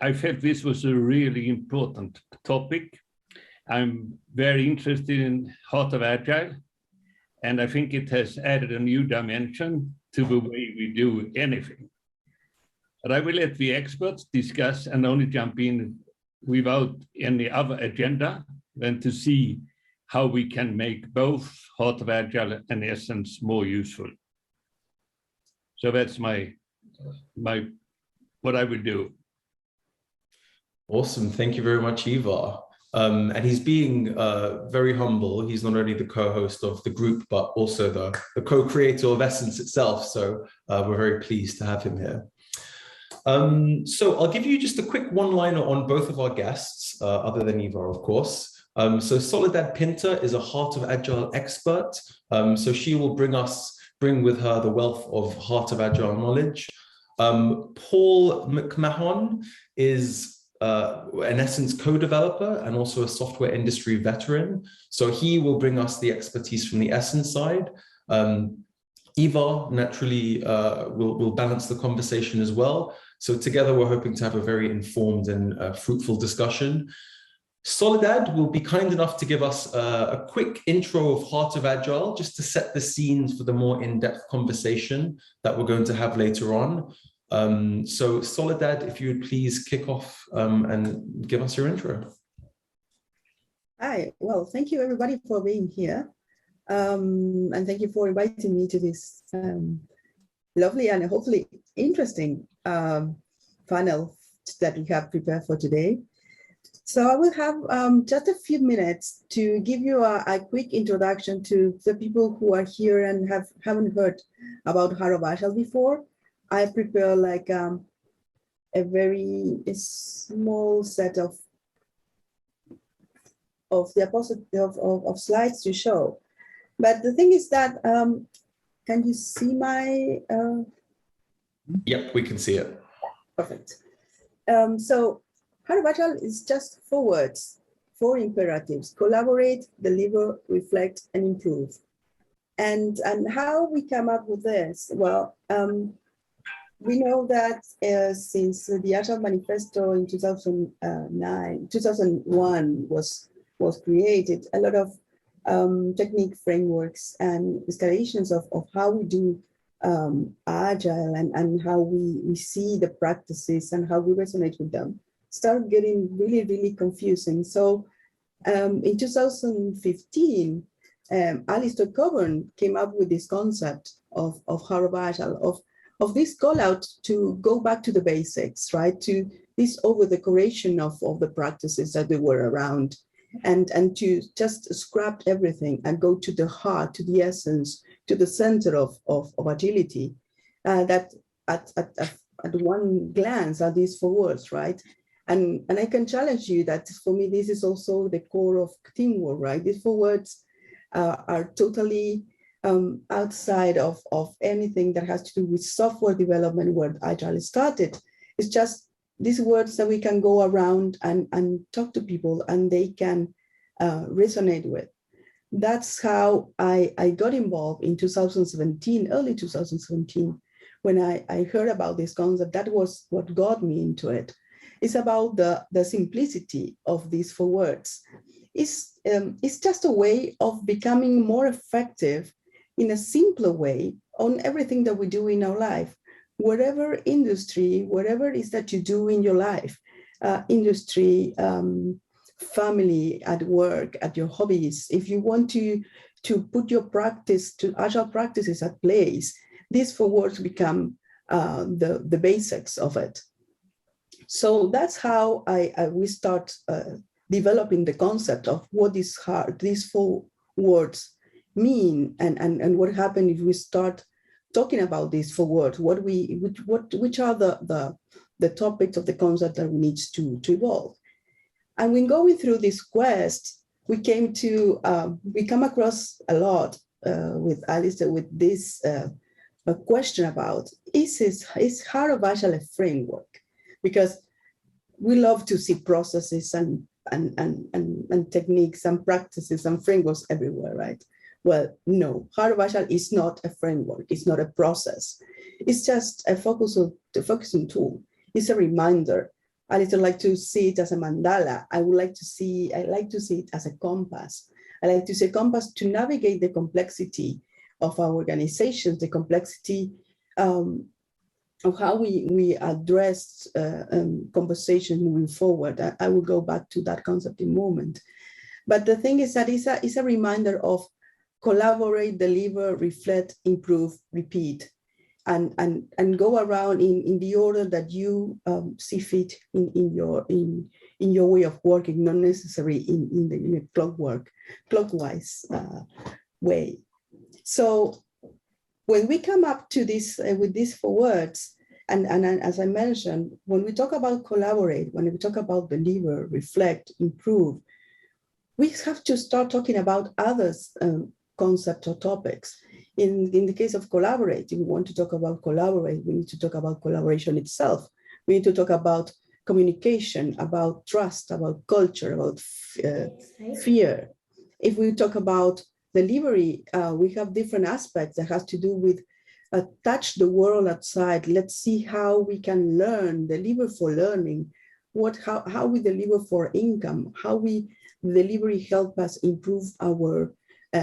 I felt this was a really important topic. I'm very interested in Heart of Agile, and I think it has added a new dimension to the way we do anything. But I will let the experts discuss and only jump in without any other agenda than to see how we can make both Heart of Agile and Essence more useful. So that's what I will do. Awesome. Thank you very much, Ivar. And he's being very humble. He's not only the co-host of the group, but also the co-creator of Essence itself. So we're very pleased to have him here. So I'll give you just a quick one-liner on both of our guests, other than Ivar, of course. So Soledad Pinter is a Heart of Agile expert. So she will bring with her the wealth of Heart of Agile knowledge. Paul McMahon is an Essence co-developer and also a software industry veteran. So he will bring us the expertise from the Essence side. Ivar naturally will balance the conversation as well. So together we're hoping to have a very informed and fruitful discussion. Soledad will be kind enough to give us a quick intro of Heart of Agile, just to set the scenes for the more in-depth conversation that we're going to have later on. So Soledad, if you would please kick off and give us your intro. Hi, well, thank you everybody for being here. And thank you for inviting me to this lovely and hopefully interesting panel that we have prepared for today. So I will have just a few minutes to give you a quick introduction to the people who are here and haven't heard about Heart of Agile before. I prepare like a very small set of slides to show. But the thing is that, can you see my? Yep, we can see it. Perfect. So Heart of Agile is just 4 words, 4 imperatives: collaborate, deliver, reflect, and improve. And how we come up with this? Well, we know that since the Agile Manifesto in 2001 was created, a lot of technique frameworks and installations of how we do Agile and how we see the practices and how we resonate with them start getting really, really confusing. So in 2015, Alistair Coburn came up with this concept of Heart of Agile, of this call out to go back to the basics, right? To this over-decoration of the practices that they were around, and to just scrap everything and go to the heart, to the essence, to the center of agility. That at one glance are these 4 words, right? And I can challenge you that for me, this is also the core of teamwork, right? These 4 words are totally outside of anything that has to do with software development where Agile started. It's just these words that we can go around and talk to people and they can resonate with. That's how I got involved in 2017, early 2017, when I heard about this concept. That was what got me into it. It's about the simplicity of these 4 words. It's just a way of becoming more effective in a simpler way on everything that we do in our life, whatever industry, whatever it is that you do in your life, industry, family, at work, at your hobbies. If you want to put your practice to Agile practices at place, these 4 words become the basics of it. So that's how we start developing the concept of what is hard, these 4 words mean, and what happens if we start talking about these 4 words, which are the topics of the concept that we need to evolve. And when going through this quest, we come across a lot with Alistair with this a question about, is Heart of Agile a framework? Because we love to see processes and techniques and practices and frameworks everywhere, right? Well, no, Heart of Agile is not a framework. It's not a process. It's just a focusing tool. It's a reminder I little like to see it as a mandala. I like to see it as a compass. I like to see a compass to navigate the complexity of our organizations, the complexity of how we address conversation moving forward. I will go back to that concept in a moment. But the thing is that it's a reminder of collaborate, deliver, reflect, improve, repeat, and go around in the order that you see fit in your way of working, not necessarily in a clockwise way. So when we come up to this with these 4 words, and as I mentioned, when we talk about collaborate, when we talk about deliver, reflect, improve, we have to start talking about others concepts or topics. In the case of collaborate, if we want to talk about collaborate, we need to talk about collaboration itself. We need to talk about communication, about trust, about culture, about fear. If we talk about delivery, we have different aspects that has to do with touch the world outside. Let's see how we can learn, deliver for learning, how we deliver for income, how we delivery help us improve our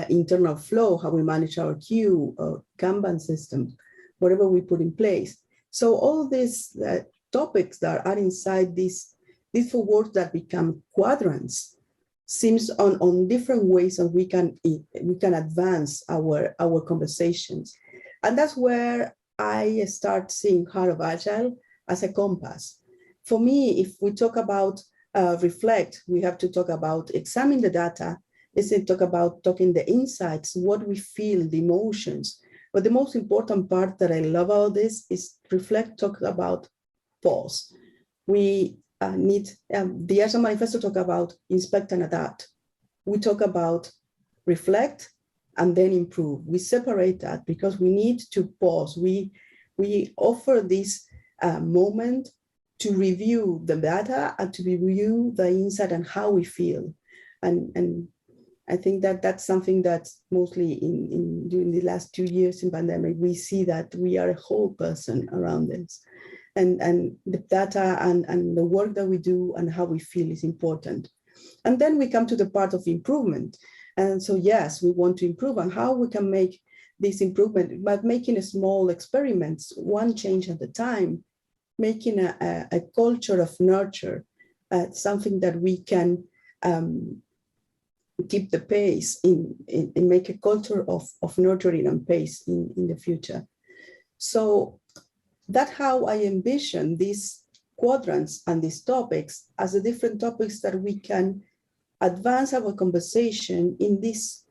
internal flow, how we manage our queue, Kanban system, whatever we put in place. So all these topics that are inside these 4 words that become quadrants seems on different ways that we can advance our conversations. And that's where I start seeing Heart of Agile as a compass. For me, if we talk about reflect, we have to talk about examine the data. Is it talk about talking the insights, what we feel, the emotions. But the most important part that I love about this is reflect, talk about pause. We need, the Agile Manifesto talk about inspect and adapt. We talk about reflect and then improve. We separate that because we need to pause. We offer this moment to review the data and to review the insight and how we feel. And I think that that's something that's mostly during the last 2 years in pandemic, we see that we are a whole person around this. And the data and the work that we do and how we feel is important. And then we come to the part of improvement. And so, yes, we want to improve and how we can make this improvement by making a small experiments, one change at a time, making a culture of nurture, something that we can keep the pace and make a culture of nurturing and pace in the future. So that's how I envision these quadrants and these topics as the different topics that we can advance our conversation in this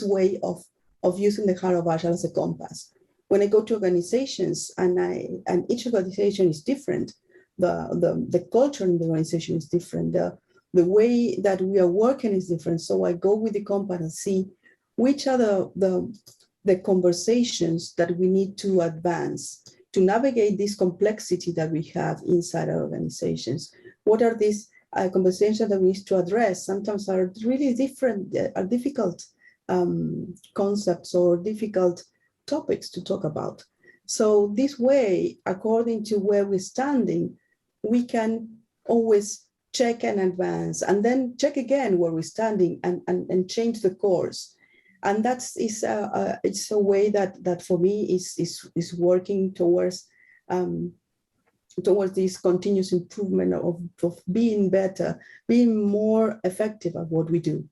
way of using the Heart of Agile as a compass. When I go to organizations and each organization is different, the culture in the organization is different, the way that we are working is different. So I go with the compass and see which are the conversations that we need to advance to navigate this complexity that we have inside our organizations. What are these conversations that we need to address? Sometimes are really different, are difficult concepts or difficult topics to talk about. So this way, according to where we're standing, we can always check and advance, and then check again where we're standing and change the course. And it's a way that for me is working towards this continuous improvement of being better, being more effective at what we do.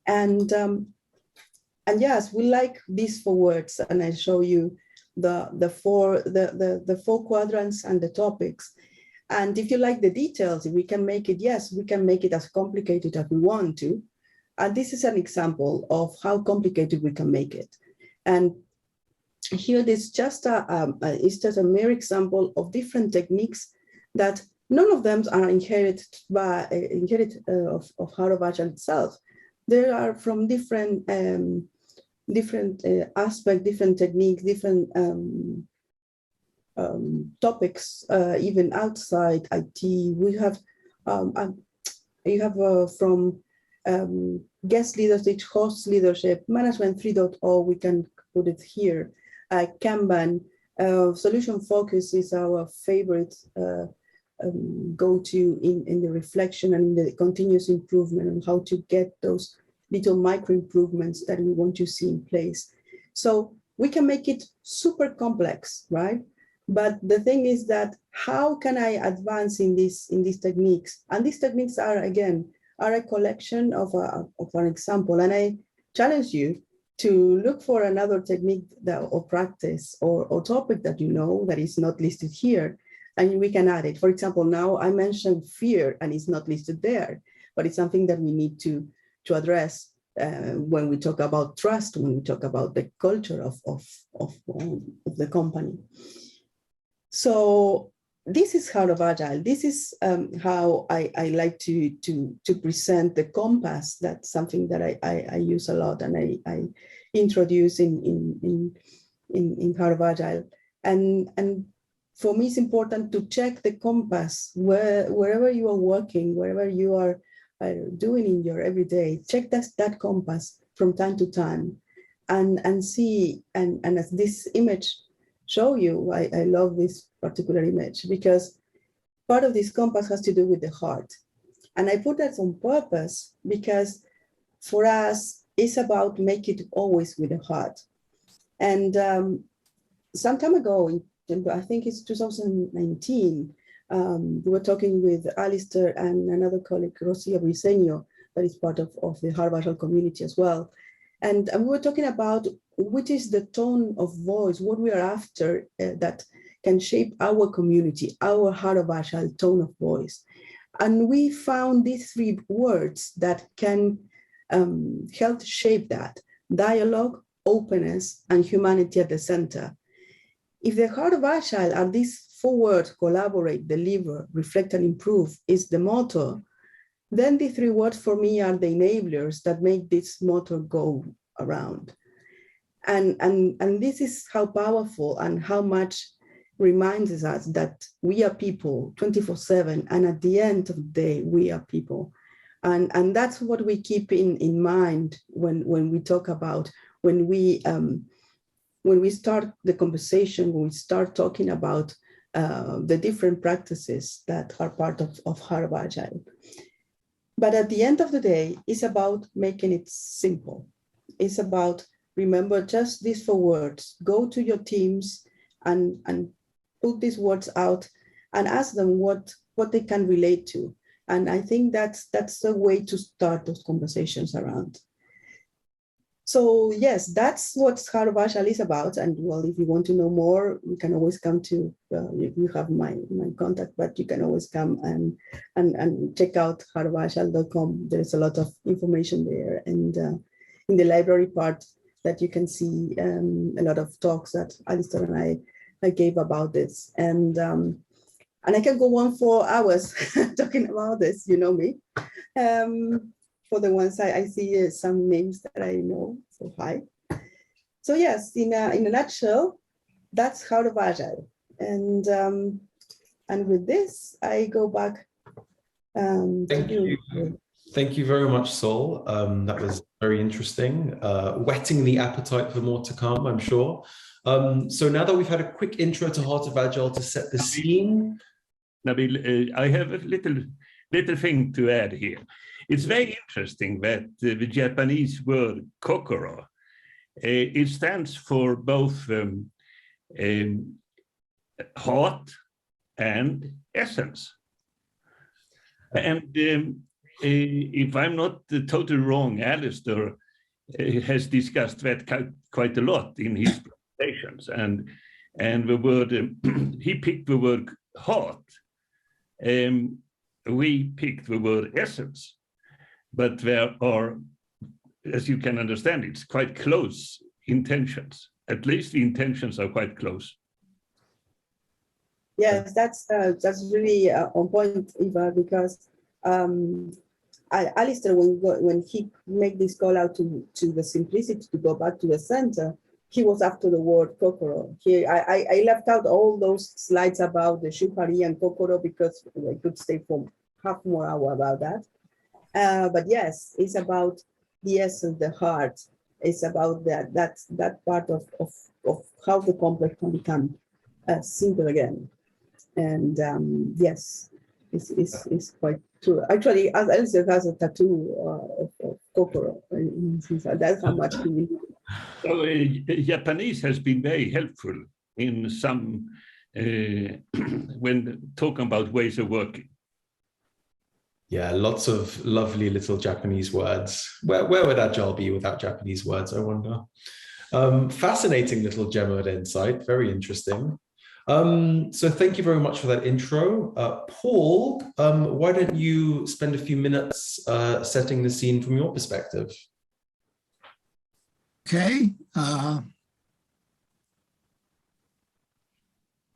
And yes, we like these 4 words, and I show you the four quadrants and the topics. And if you like the details, we can make it, yes, we can make it as complicated as we want to. And this is an example of how complicated we can make it. And here it's just a mere example of different techniques that none of them are inherited of Heart of Agile itself. They are from different aspects, different techniques, different topics, even outside IT. We have you have from guest leadership, host leadership, management 3.0. We can put it here. Kanban, solution focus is our favorite go to in the reflection and in the continuous improvement and how to get those little micro improvements that we want to see in place. So we can make it super complex, right? But the thing is that how can I advance in these techniques? And these techniques are, again, a collection of an example. And I challenge you to look for another technique or practice or topic that you know that is not listed here, and we can add it. For example, now I mentioned fear and it's not listed there, but it's something that we need to address when we talk about trust, when we talk about the culture of the company. So this is Heart of Agile. This is how I like to present the compass. That's something that I use a lot and I introduce in Heart of Agile. And for me, it's important to check the compass wherever you are working, wherever you are doing in your everyday. Check that compass from time to time, and see. And as this image show you, I love this particular image because part of this compass has to do with the heart. And I put that on purpose because for us, it's about make it always with the heart. And some time ago, I think it's 2019, we were talking with Alistair and another colleague, Rosia Briseño, that is part of the Heart of Agile community as well. And we were talking about which is the tone of voice, what we are after that can shape our community, our Heart of Agile tone of voice. And we found these 3 words that can help shape that: dialogue, openness, and humanity at the center. If the Heart of Agile are these 4 words: collaborate, deliver, reflect, and improve, is the motto, then the 3 words for me are the enablers that make this motto go around. And this is how powerful and how much reminds us that we are people 24/7, and at the end of the day, we are people. And that's what we keep in mind when we talk about, when we start the conversation, when we start talking about the different practices that are part of Heart of Agile. But at the end of the day, it's about making it simple. It's about, remember just these 4 words, go to your teams and put these words out and ask them what they can relate to. And I think that's the way to start those conversations around. So yes, that's what Heart of Agile is about. And well, if you want to know more, you can always come to, you have my contact, but you can always come and check out heartofagile.com. There's a lot of information there. And in the library part that you can see a lot of talks that Alistair and I gave about this. And I can go on for hours talking about this, you know me. For the ones I see some names that I know, so hi. So yes, in a nutshell, that's Heart of Agile. And with this, I go back to you. Thank you very much, Sol. That was very interesting. Whetting the appetite for more to come, I'm sure. So now that we've had a quick intro to Heart of Agile to set the scene. Nabil, I have a little thing to add here. It's very interesting that the Japanese word kokoro, it stands for both heart and essence. And if I'm not totally wrong, Alistair has discussed that quite a lot in his presentations. And the word, he picked the word heart. We picked the word essence. But there are, as you can understand, it's quite close intentions. At least the intentions are quite close. Yes, that's really on point, Eva, because Alistair, when he made this call out to the simplicity, to go back to the center, he was after the word kokoro. I left out all those slides about the shukari and kokoro because I could stay for half more hour about that. But yes, it's about the essence, the heart. It's about that part of how the complex can become simple again. And yes, it's quite true. Actually, Alistair has a tattoo of Kokoro. That's how much he believes. So Japanese has been very helpful in some when talking about ways of working. Yeah, lots of lovely little Japanese words. Where would Agile be without Japanese words, I wonder? Fascinating little gem of insight, very interesting. So thank you very much for that intro. Paul, why don't you spend a few minutes setting the scene from your perspective? Okay. I'm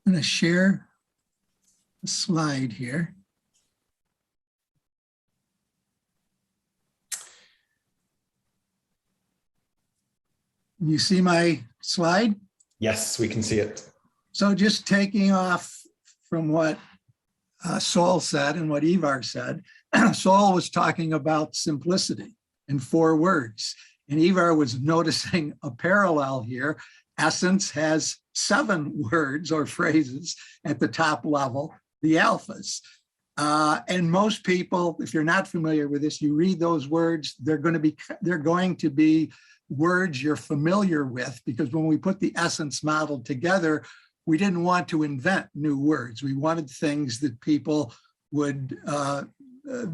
going to share a slide here. You see my slide? Yes, we can see it. So just taking off from what Sol said and what Ivar said, Sol was talking about simplicity in 4 words. And Ivar was noticing a parallel here. Essence has 7 words or phrases at the top level, the alphas. And most people, if you're not familiar with this, you read those words, they're going to be words you're familiar with, because when we put the essence model together, we didn't want to invent new words. We wanted things that people would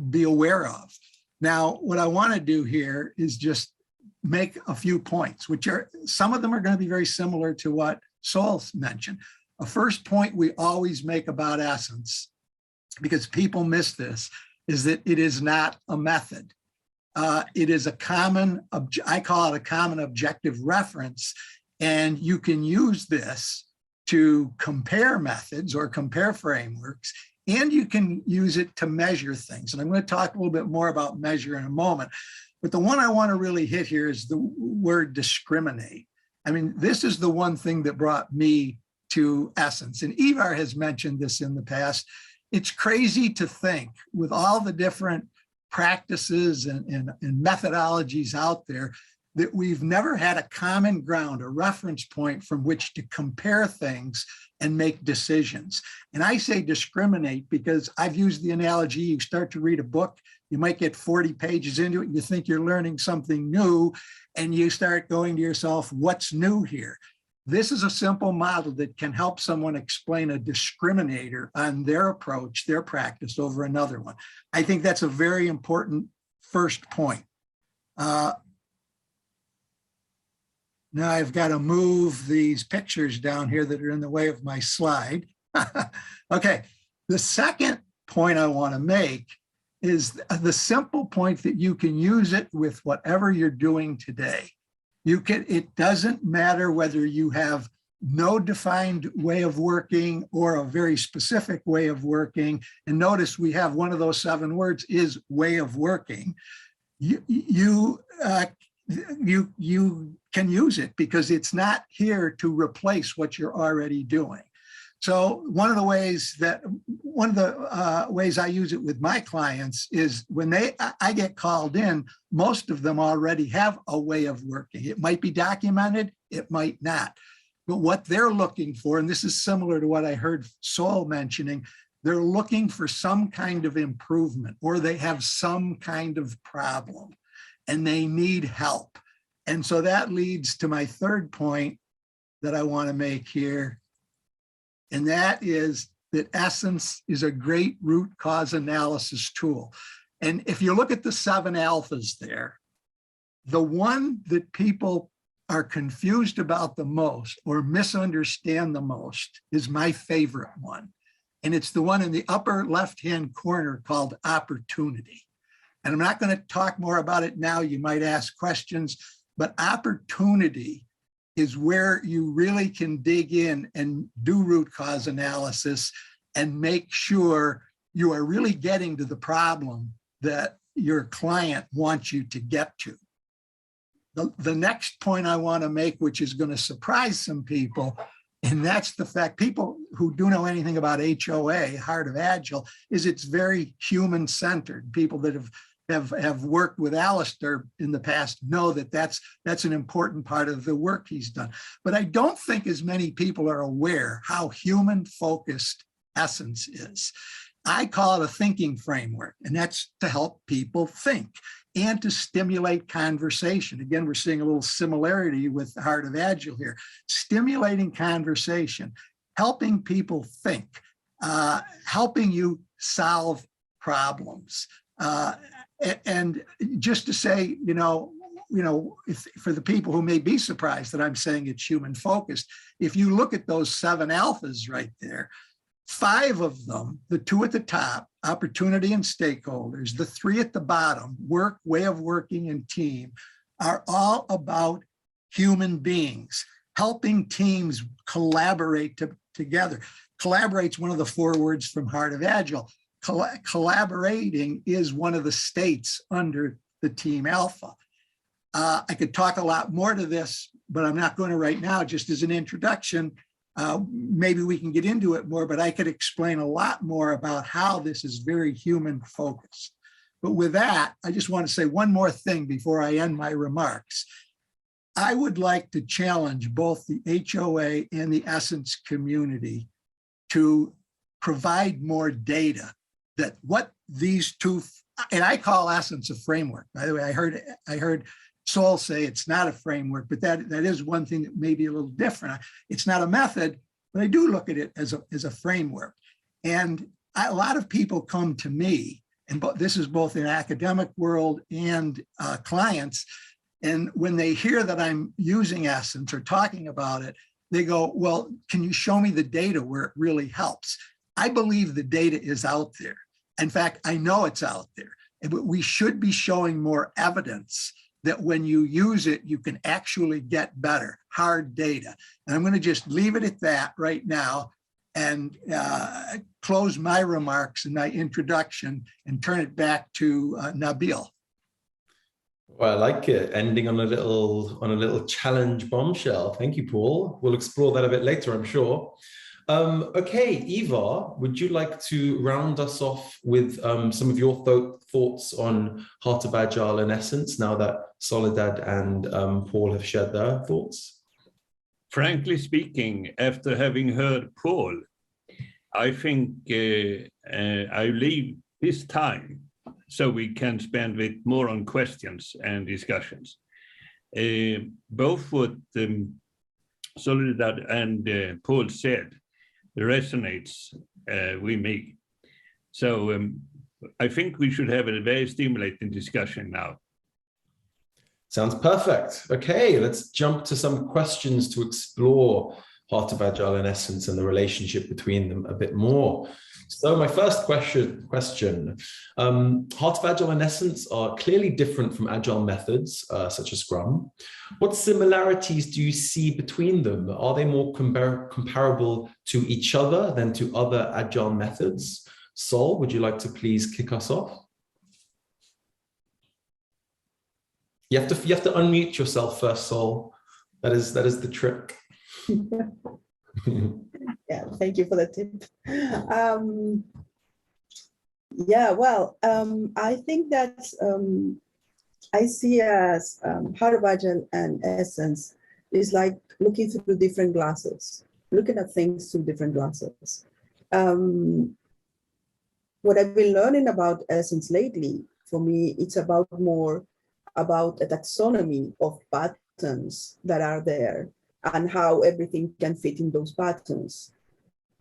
be aware of. Now, what I want to do here is just make a few points, which are, some of them are going to be very similar to what Sol mentioned. A first point we always make about essence, because people miss this, is that it is not a method. It is a common, I call it a common objective reference, and you can use this to compare methods or compare frameworks, and you can use it to measure things. And I'm going to talk a little bit more about measure in a moment. But the one I want to really hit here is the word discriminate. I mean, this is the one thing that brought me to essence. And Ivar has mentioned this in the past. It's crazy to think, with all the different practices and methodologies out there, that we've never had a common ground, a reference point from which to compare things and make decisions. And I say discriminate because I've used the analogy, you start to read a book, you might get 40 pages into it, you think you're learning something new, and you start going to yourself, what's new here? This is a simple model that can help someone explain a discriminator on their approach, their practice over another one. I think that's a very important first point. Now I've got to move these pictures down here that are in the way of my slide. Okay, the second point I want to make is the simple point that you can use it with whatever you're doing today. It doesn't matter whether you have no defined way of working or a very specific way of working. And notice we have one of those 7 words is way of working. You can use it because it's not here to replace what you're already doing. So one of the ways I use it with my clients is when I get called in, most of them already have a way of working. It might be documented, it might not. But what they're looking for, and this is similar to what I heard Sol mentioning, they're looking for some kind of improvement, or they have some kind of problem and they need help. And so that leads to my third point that I want to make here. And that is that essence is a great root cause analysis tool. And if you look at the 7 alphas there, the one that people are confused about the most or misunderstand the most is my favorite one. And it's the one in the upper left-hand corner called opportunity. And I'm not going to talk more about it now. You might ask questions, but opportunity is where you really can dig in and do root cause analysis and make sure you are really getting to the problem that your client wants you to get to. The next point I want to make, which is going to surprise some people, and that's the fact, people who do know anything about HOA, Heart of Agile, is it's very human-centered. People that have worked with Alistair in the past know that that's an important part of the work he's done. But I don't think as many people are aware how human focused Essence is. I call it a thinking framework, and that's to help people think and to stimulate conversation. Again, we're seeing a little similarity with the Heart of Agile here. Stimulating conversation, helping people think, helping you solve problems. And just to say, if, for the people who may be surprised that I'm saying it's human focused, if you look at those 7 alphas right there, 5 of them, the 2 at the top, opportunity and stakeholders, the 3 at the bottom, work, way of working, and team, are all about human beings, helping teams collaborate together. Collaborate's one of the 4 words from Heart of Agile. Collaborating is one of the states under the team alpha. I could talk a lot more to this, but I'm not going to right now. Just as an introduction, maybe we can get into it more, but I could explain a lot more about how this is very human focused. But with that, I just want to say one more thing before I end my remarks. I would like to challenge both the HOA and the Essence community to provide more data that what these 2, and I call Essence a framework. By the way, I heard Sol say it's not a framework, but that is one thing that may be a little different. It's not a method, but I do look at it as a framework. And a lot of people come to me, and this is both in academic world and clients, and when they hear that I'm using Essence or talking about it, they go, well, can you show me the data where it really helps? I believe the data is out there. In fact, I know it's out there, but we should be showing more evidence that when you use it, you can actually get better, hard data. And I'm going to just leave it at that right now and close my remarks and my introduction and turn it back to Nabil. Well, I like it, ending on a little challenge bombshell. Thank you, Paul. We'll explore that a bit later, I'm sure. Okay, Eva, would you like to round us off with some of your thoughts on Heart of Agile and Essence now that Soledad and Paul have shared their thoughts? Frankly speaking, after having heard Paul, I think I leave this time so we can spend it more on questions and discussions. Both what Soledad and Paul said resonates with me. So I think we should have a very stimulating discussion now. Sounds perfect. Okay, let's jump to some questions to explore Heart of Agile and Essence and the relationship between them a bit more. So my first question, Heart of Agile and Essence are clearly different from Agile methods, such as Scrum. What similarities do you see between them? Are they more comparable to each other than to other Agile methods? Sol, would you like to please kick us off? You have to unmute yourself first, Sol. That is the trick. Yeah, thank you for the tip. Yeah, well, I think that I see as Heart of Agile and Essence is like looking through different glasses, looking at things through different glasses. What I've been learning about Essence lately, for me, it's more about a taxonomy of patterns that are there and how everything can fit in those patterns.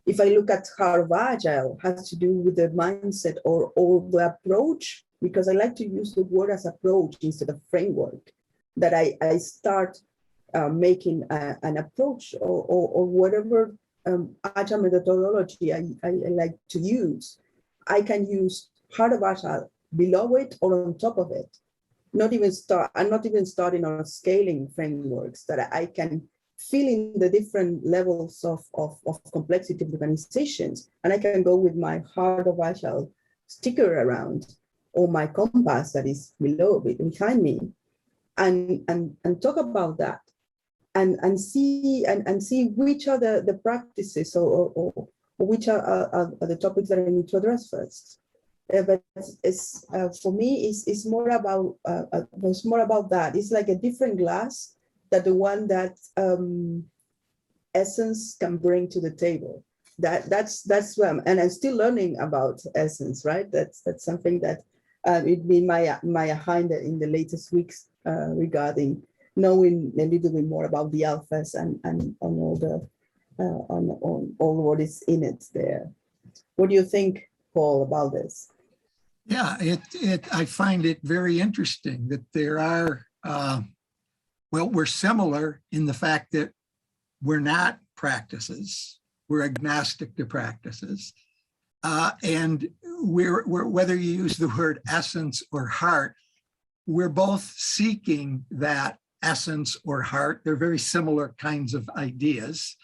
If I look at Heart of Agile, it has to do with the mindset or the approach, because I like to use the word as approach instead of framework, that I start making an approach or whatever Agile methodology I like to use. I can use Heart of Agile below it or on top of it. I'm not even starting on scaling frameworks that I can fill in the different levels of complexity of organizations. And I can go with my Heart of Agile sticker around or my compass that is behind me and talk about that and see which are the practices or which are the topics that I need to address first. But it's for me, it's more about that. It's like a different glass than the one that Essence can bring to the table. that's what and I'm still learning about essence, right? That's something that it been my aha in the latest weeks regarding knowing a little bit more about the alphas and on all the on all what is in it there. What do you think, Paul, about this? Yeah, I find it very interesting that there are, well, we're similar in the fact that we're not practices. We're agnostic to practices. And we're, whether you use the word essence or heart, we're both seeking that essence or heart. They're very similar kinds of ideas.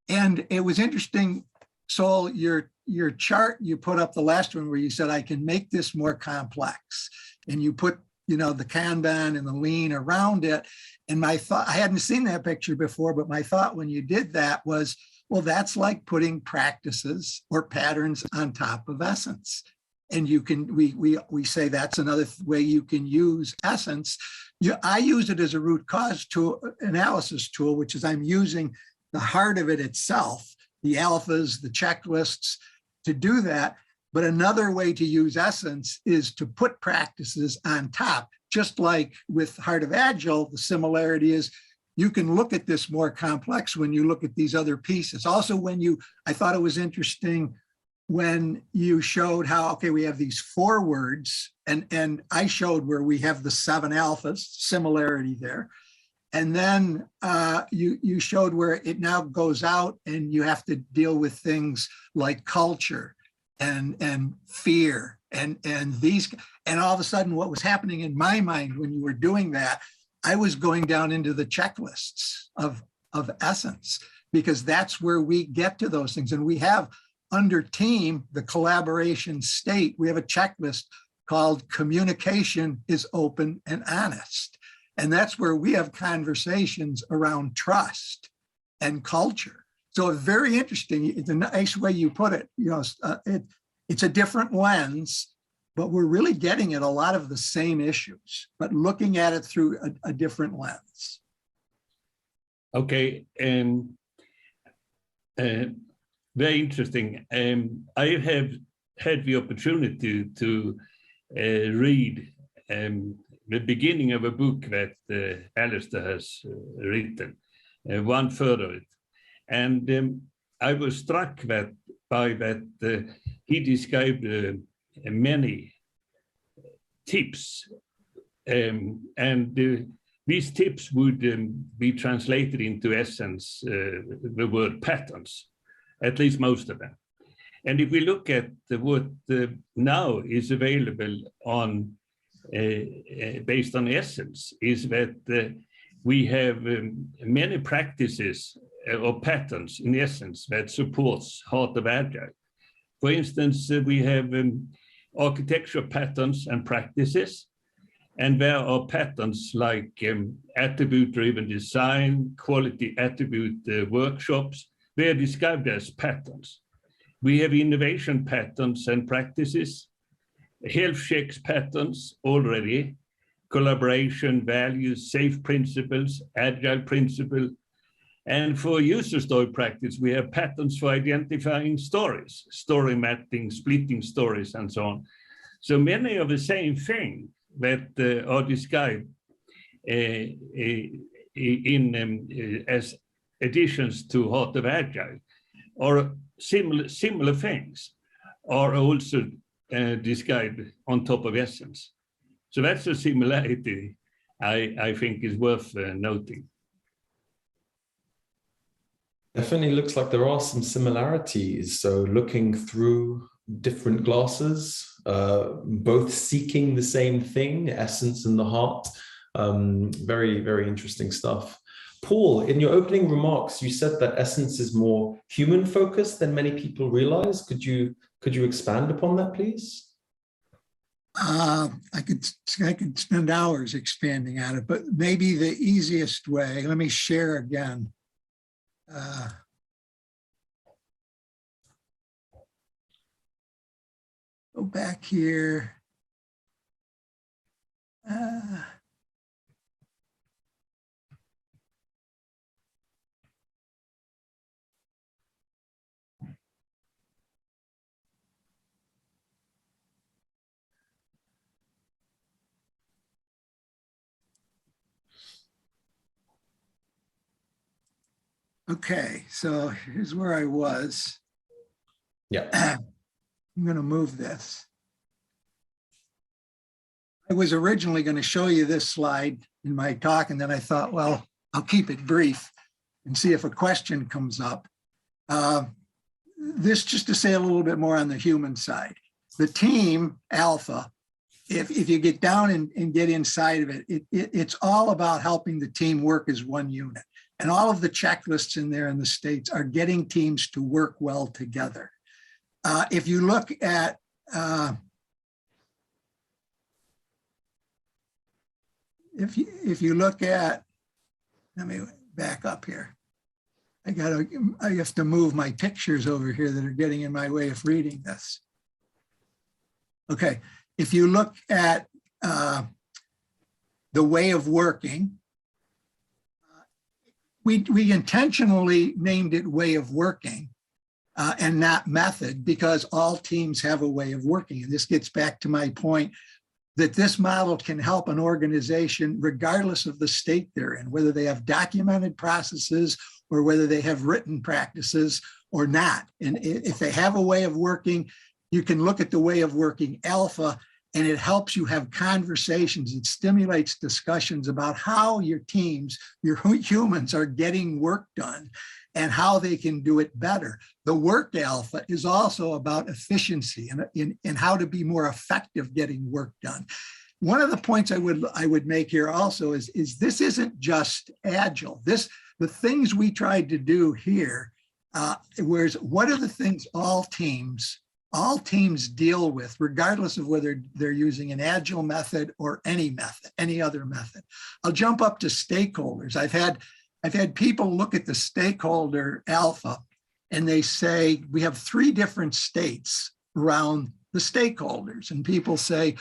And it was interesting, Sol, your chart, you put up the last one where you said, I can make this more complex. And you put, you know, the Kanban and the lean around it. And my thought, I hadn't seen that picture before, but my thought when you did that was, well, that's like putting practices or patterns on top of essence. And you can, we say that's another way you can use essence. I use it as a root cause tool, analysis tool, which is I'm using the heart of it itself, the alphas, the checklists to do that. But another way to use essence is to put practices on top. Just like with Heart of Agile, the similarity is you can look at this more complex when you look at these other pieces. Also, when you, I thought it was interesting when you showed how, okay, we have these 4 words, and I showed where we have the 7 alphas, similarity there. And then you showed where it now goes out and you have to deal with things like culture and fear and these, and all of a sudden what was happening in my mind when you were doing that, I was going down into the checklists of essence, because that's where we get to those things. And we have under team, the collaboration state, we have a checklist called communication is open and honest. And that's where we have conversations around trust and culture. So very interesting. It's a nice way you put it. You know, it's a different lens, but we're really getting at a lot of the same issues, but looking at it through a different lens. Okay, very interesting. I have had the opportunity to read the beginning of a book that Alistair has written, one third of it. And I was struck by that he described many tips, and these tips would be translated into essence, the word patterns, at least most of them. And if we look at what now is available on based on essence, is that we have many practices or patterns in essence that supports Heart of Agile. For instance, we have architecture patterns and practices, and there are patterns like attribute-driven design, quality attribute workshops. They are described as patterns. We have innovation patterns and practices, health checks patterns already, collaboration, values, safe principles, agile principle. And for user story practice, we have patterns for identifying stories, story mapping, splitting stories, and so on. So many of the same thing that are described as additions to Heart of Agile, or similar things are also described on top of essence. So that's a similarity I think is worth noting. Definitely looks like there are some similarities. So looking through different glasses, both seeking the same thing, essence and the heart. Very, very interesting stuff. Paul, in your opening remarks, you said that essence is more human focused than many people realize. Could you expand upon that, please? I could spend hours expanding on it, but maybe the easiest way, let me share again. Go back here. Okay, so here's where I was. Yeah. I'm going to move this. I was originally going to show you this slide in my talk, and then I thought, well, I'll keep it brief and see if a question comes up. This just to say a little bit more on the human side. The team, Alpha, if you get down and get inside of it, it's all about helping the team work as one unit. And all of the checklists in there in the states are getting teams to work well together. If you look at if you look at, let me back up here. I have to move my pictures over here that are getting in my way of reading this. Okay, if you look at the way of working, we intentionally named it way of working and not method, because all teams have a way of working. And this gets back to my point that this model can help an organization regardless of the state they're in, whether they have documented processes or whether they have written practices or not. And if they have a way of working, you can look at the way of working Alpha, and it helps you have conversations. It stimulates discussions about how your teams, your humans, are getting work done and how they can do it better. The work Alpha is also about efficiency and how to be more effective getting work done. One of the points I would make here also is this isn't just Agile. The things we tried to do here, whereas what are the things all teams deal with, regardless of whether they're using an Agile method or any other method. I'll jump up to stakeholders. I've had people look at the stakeholder Alpha and they say, we have 3 different states around the stakeholders. And people say,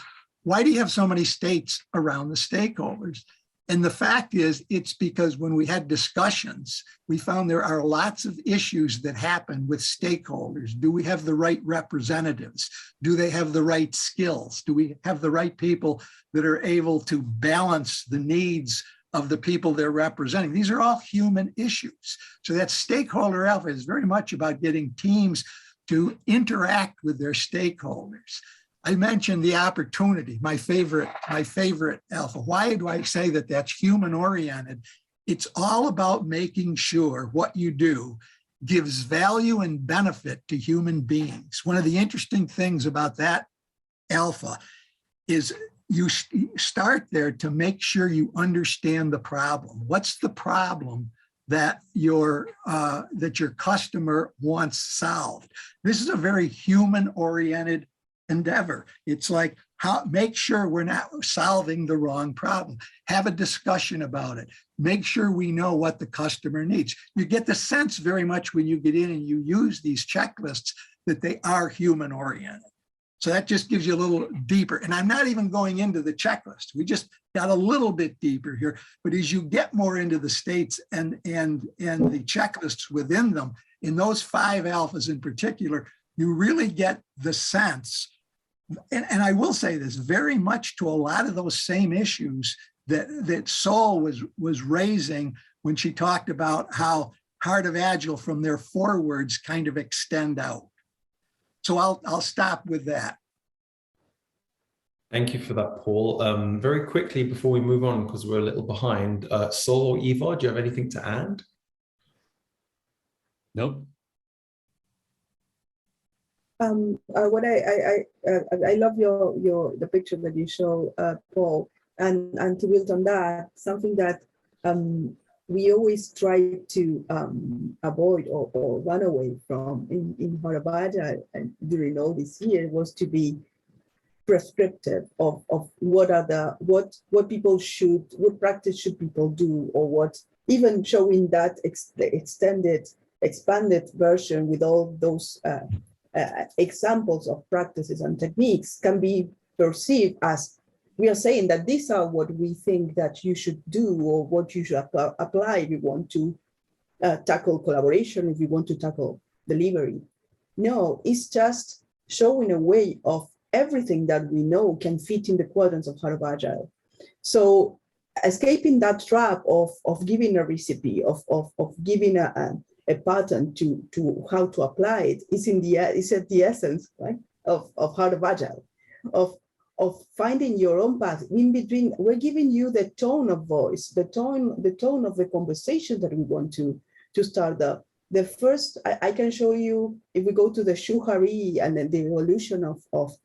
why do you have so many states around the stakeholders? And the fact is, it's because when we had discussions, we found there are lots of issues that happen with stakeholders. Do we have the right representatives? Do they have the right skills? Do we have the right people that are able to balance the needs of the people they're representing? These are all human issues. So that stakeholder Alpha is very much about getting teams to interact with their stakeholders. I mentioned the opportunity, my favorite Alpha. Why do I say that that's human oriented? It's all about making sure what you do gives value and benefit to human beings. One of the interesting things about that Alpha is you start there to make sure you understand the problem. What's the problem that your customer wants solved? This is a very human-oriented endeavor. It's like, make sure we're not solving the wrong problem. Have a discussion about it. Make sure we know what the customer needs. You get the sense very much when you get in and you use these checklists that they are human-oriented. So that just gives you a little deeper. And I'm not even going into the checklist. We just got a little bit deeper here. But as you get more into the states and the checklists within them, in those 5 Alphas in particular, you really get the sense, and I will say this, very much to a lot of those same issues that Sol was raising when she talked about how Heart of Agile from their forwards kind of extend out. So I'll stop with that. Thank you for that, Paul. Very quickly before we move on, because we're a little behind, Sol or Eva, do you have anything to add? Nope. What I love the picture that you show, Paul, and to build on that, something that we always try to avoid or run away from in Heart of Agile and during all this year was to be prescriptive of what practice should people do, or what, even showing that expanded version with all those examples of practices and techniques can be perceived as we are saying that these are what we think that you should do, or what you should apply if you want to tackle collaboration, if you want to tackle delivery. No, it's just showing a way of everything that we know can fit in the quadrants of Heart of Agile. So escaping that trap of giving a recipe, of giving a pattern to how to apply it is at the essence, right, of Heart of Agile, of finding your own path in between. We're giving you the tone of voice, the tone of the conversation that we want to start. The first, I can show you, if we go to the Shuhari and then the evolution of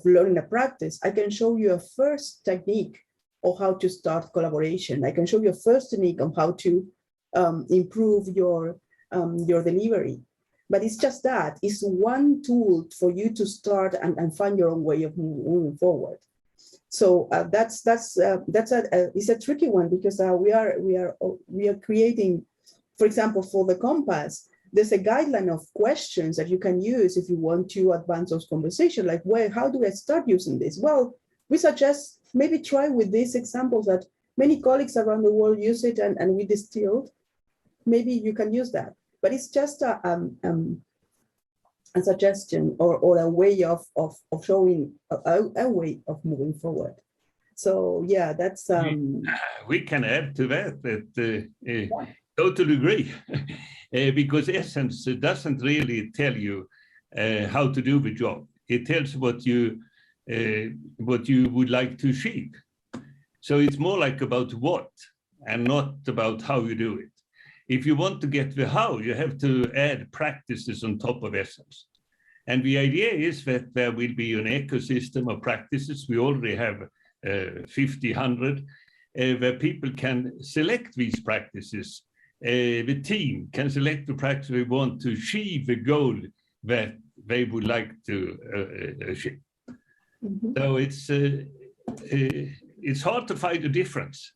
learning a practice, I can show you a first technique of how to start collaboration. I can show you a first technique on how to improve your delivery. But it's just that, it's one tool for you to start and find your own way of moving forward. So it's a tricky one, because we are creating, for example, for the compass, there's a guideline of questions that you can use if you want to advance those conversations. Like, how do I start using this? Well, we suggest maybe try with these examples that many colleagues around the world use it, and we distilled. Maybe you can use that. But it's just a suggestion or a way of showing a way of moving forward. So yeah, that's we can add to that totally agree, because essence doesn't really tell you how to do the job. It tells what you would like to achieve. So it's more like about what and not about how you do it. If you want to get the how, you have to add practices on top of essence. And the idea is that there will be an ecosystem of practices. We already have 50, 100, where people can select these practices. The team can select the practice they want to achieve the goal that they would like to achieve. Mm-hmm. So it's hard to find a difference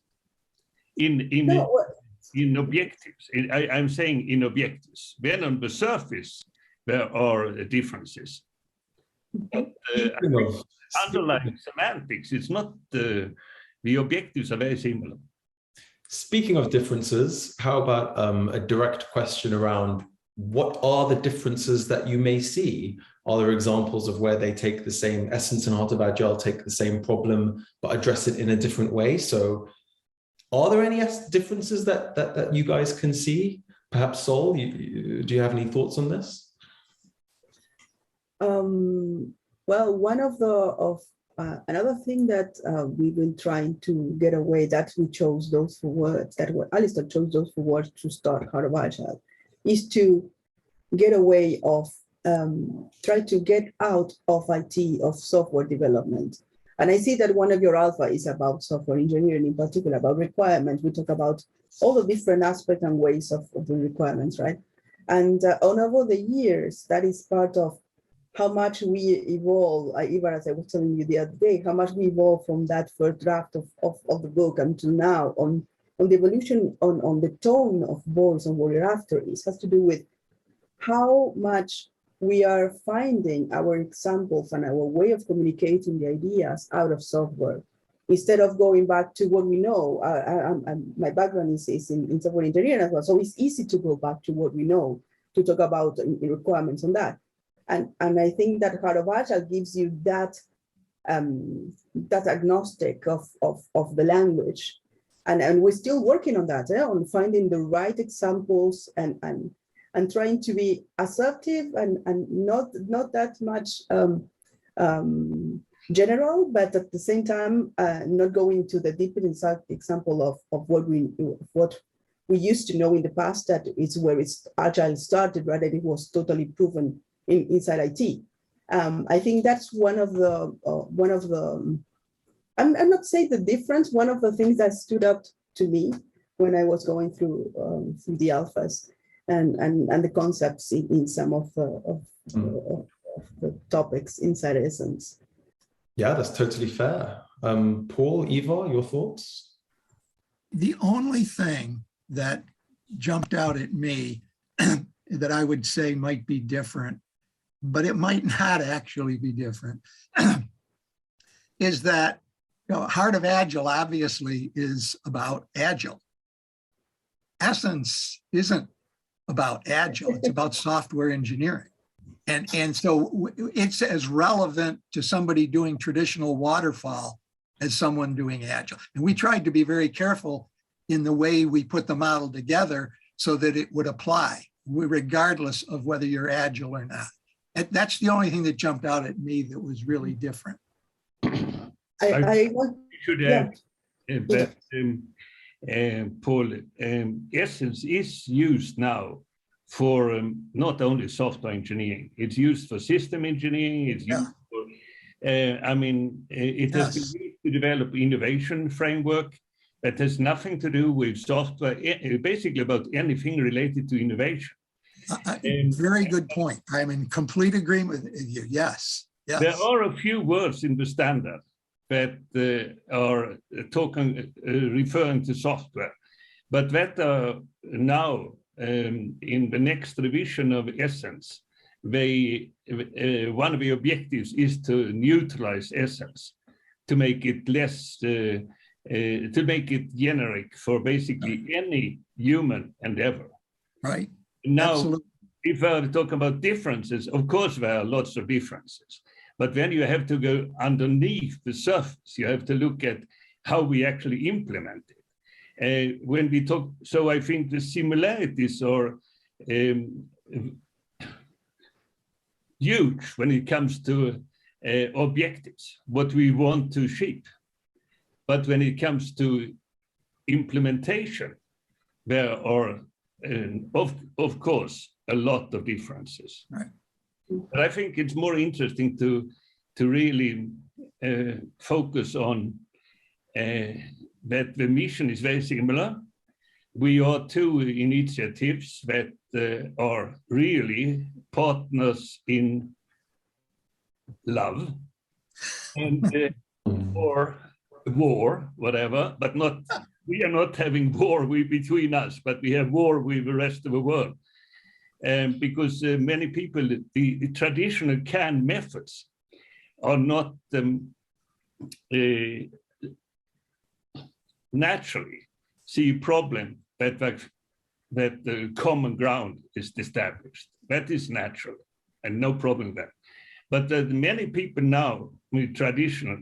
in objectives. I'm saying in objectives. Then on the surface, there are differences. But underlying semantics, it's not, the objectives are very similar. Speaking of differences, how about a direct question around what are the differences that you may see? Are there examples of where they take the same essence and Heart of Agile, take the same problem, but address it in a different way? So are there any differences that you guys can see? Perhaps Sol, do you have any thoughts on this? Well, one of another thing that we've been trying to get away, that we chose those 4 words, Alistair chose those 4 words to start Heart of Agile, is to get away of, try to get out of IT, of software development. And I see that one of your alpha is about software engineering, in particular about requirements. We talk about all the different aspects and ways of the requirements, right? And over the years, that is part of how much we evolve, even as I was telling you the other day, how much we evolve from that first draft of the book until now on the evolution, on the tone of voice and what we're after has to do with how much we are finding our examples and our way of communicating the ideas out of software, instead of going back to what we know. My background is in software engineering as well, so it's easy to go back to what we know, to talk about requirements on that. And I think that Heart of Agile gives you that agnostic of the language, and we're still working on that, on finding the right examples and trying to be assertive and not that much general, but at the same time not going to the deep example of what we used to know in the past, that it's where Agile started, right? And it was totally proven inside IT. I think that's one of the I'm not saying the difference. One of the things that stood up to me when I was going through the alphas and the concepts in some of the topics inside Essence. Yeah, that's totally fair. Paul, Eva, your thoughts? The only thing that jumped out at me that I would say might be different, but it might not actually be different, is that Heart of Agile obviously is about Agile. Essence isn't about Agile, it's about software engineering. And so it's as relevant to somebody doing traditional waterfall as someone doing Agile. And we tried to be very careful in the way we put the model together so that it would apply regardless of whether you're Agile or not. And that's the only thing that jumped out at me that was really different. I want, should add that, Paul, Essence is used now for not only software engineering, it's used for system engineering, it's used for, I mean, it has been used to develop innovation framework that has nothing to do with software, basically about anything related to innovation. Very good point. I'm in complete agreement with you. Yes. Yes. There are a few words in the standard that are referring to software, but that are now in the next revision of Essence, one of the objectives is to neutralize Essence, to make it less, to make it generic for basically any human endeavor. Right. Now, absolutely. If I talk about differences, of course there are lots of differences, but then you have to go underneath the surface. You have to look at how we actually implement it. When we talk, so I think the similarities are huge when it comes to objectives, what we want to achieve. But when it comes to implementation, there are, of course, a lot of differences. Right. But I think it's more interesting to really focus on that the mission is very similar. We are two initiatives that are really partners in love and or war, whatever, but not, we are not having war between us, but we have war with the rest of the world. Because many people, the traditional CAN methods are not naturally see a problem that the common ground is established. That is natural and no problem there. But many people now with traditional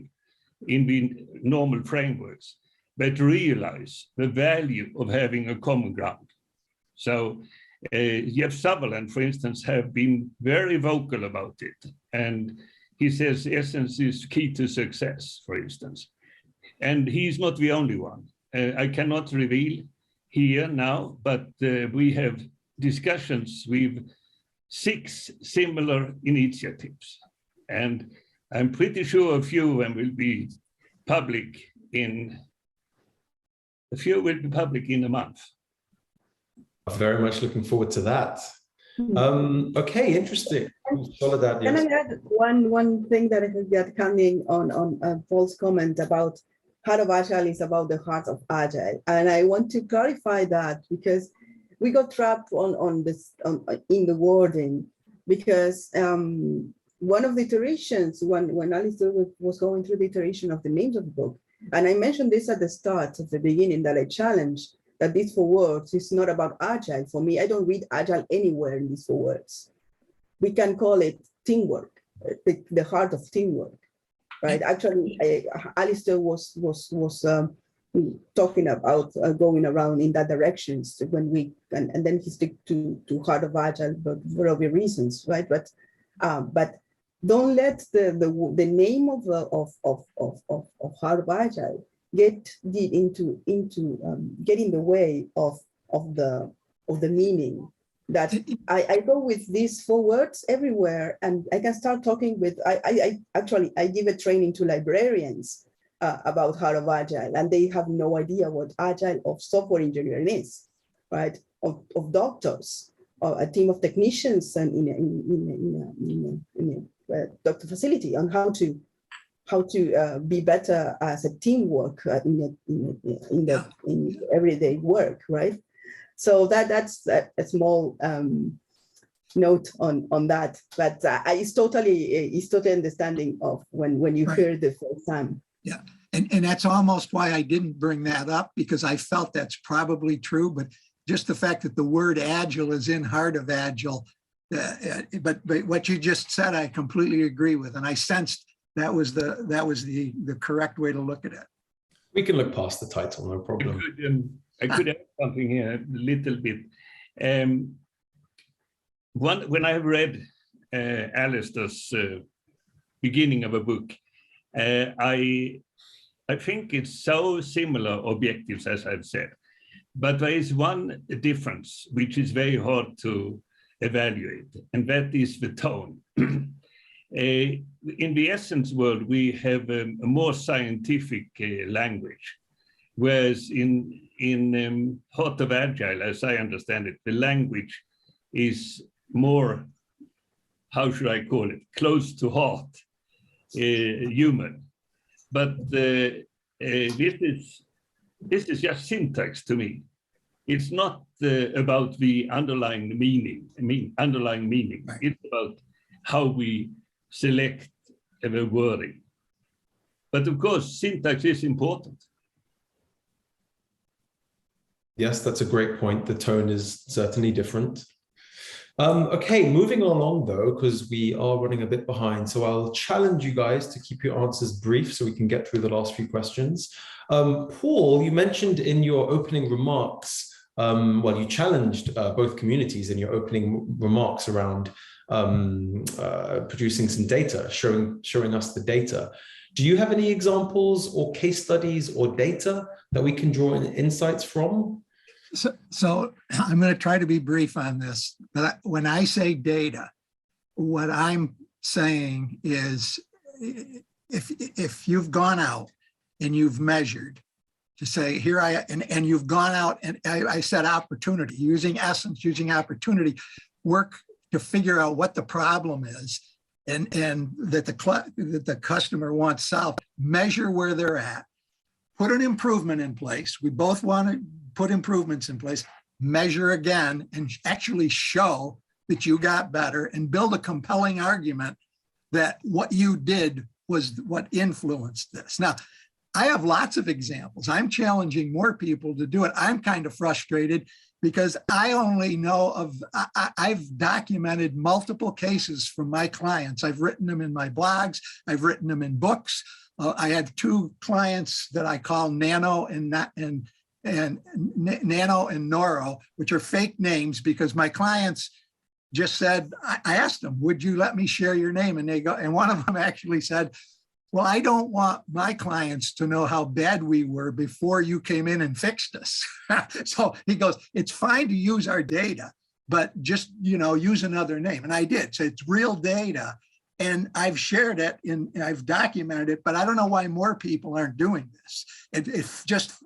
in the normal frameworks that realize the value of having a common ground. So Jeff Sutherland, for instance, have been very vocal about it. And he says Essence is key to success, for instance. And he's not the only one. I cannot reveal here now, but we have discussions with 6 similar initiatives. And I'm pretty sure a few of them will be public in a month. Very much looking forward to that. Okay, interesting. Soledad, Can yes. I add one thing that I think that coming on Paul's comment about Heart of Agile is about the heart of Agile, and I want to clarify that because we got trapped on this in the wording because one of the iterations when Alistair was going through the iteration of the names of the book, and I mentioned this at the start of the beginning that I challenged that these 4 words is not about Agile. For me, I don't read Agile anywhere in these 4 words. We can call it teamwork, the heart of teamwork, right? Actually, Alistair was talking about going around in that direction when we, and then he stick to Heart of Agile, but for obvious reasons, right? But don't let the name of Heart of Agile get in the way of the meaning. That I go with these 4 words everywhere, and I can start talking with. I give a training to librarians about Heart of Agile, and they have no idea what Agile of software engineering is, right? Of doctors, or a team of technicians, and in a doctor facility on how to be better as a teamwork in everyday work, right? So that's a small note on that, but it's totally understanding of when you hear the first time. Yeah, and that's almost why I didn't bring that up, because I felt that's probably true, but just the fact that the word Agile is in Heart of Agile, but what you just said, I completely agree with, and I sensed that was the correct way to look at it. We can look past the title, no problem. I could add something here a little bit. When I read Alistair's beginning of a book, I think it's so similar objectives as I've said, but there is one difference which is very hard to evaluate, and that is the tone. In the essence world, we have a more scientific language, whereas in Heart of Agile, as I understand it, the language is more, how should I call it, close to heart, human. But this is just syntax to me. It's not about the underlying meaning. Right. It's about how we select the wording. But of course, syntax is important. Yes, that's a great point. The tone is certainly different. Okay, moving along though, because we are running a bit behind. So I'll challenge you guys to keep your answers brief so we can get through the last few questions. Paul, you mentioned in your opening remarks, well, you challenged both communities in your opening remarks around producing some data, showing us the data. Do you have any examples or case studies or data that we can draw insights from? So I'm going to try to be brief on this, but when I say data, what I'm saying is if you've gone out and you've measured to say here and you've gone out and I said opportunity, using essence, using opportunity, work to figure out what the problem is and that the customer wants solved, measure where they're at, put an improvement in place. We both want to put improvements in place, measure again, and actually show that you got better and build a compelling argument that what you did was what influenced this. Now, I have lots of examples. I'm challenging more people to do it. I'm kind of frustrated because I only know of, I've documented multiple cases from my clients. I've written them in my blogs. I've written them in books. I have two clients that I call Nano and Nano and Noro, which are fake names because my clients just said, I asked them, would you let me share your name? And they go, and one of them actually said, well, I don't want my clients to know how bad we were before you came in and fixed us. So he goes, it's fine to use our data, but just, use another name. And I did. So it's real data. And I've shared it I've documented it, but I don't know why more people aren't doing this.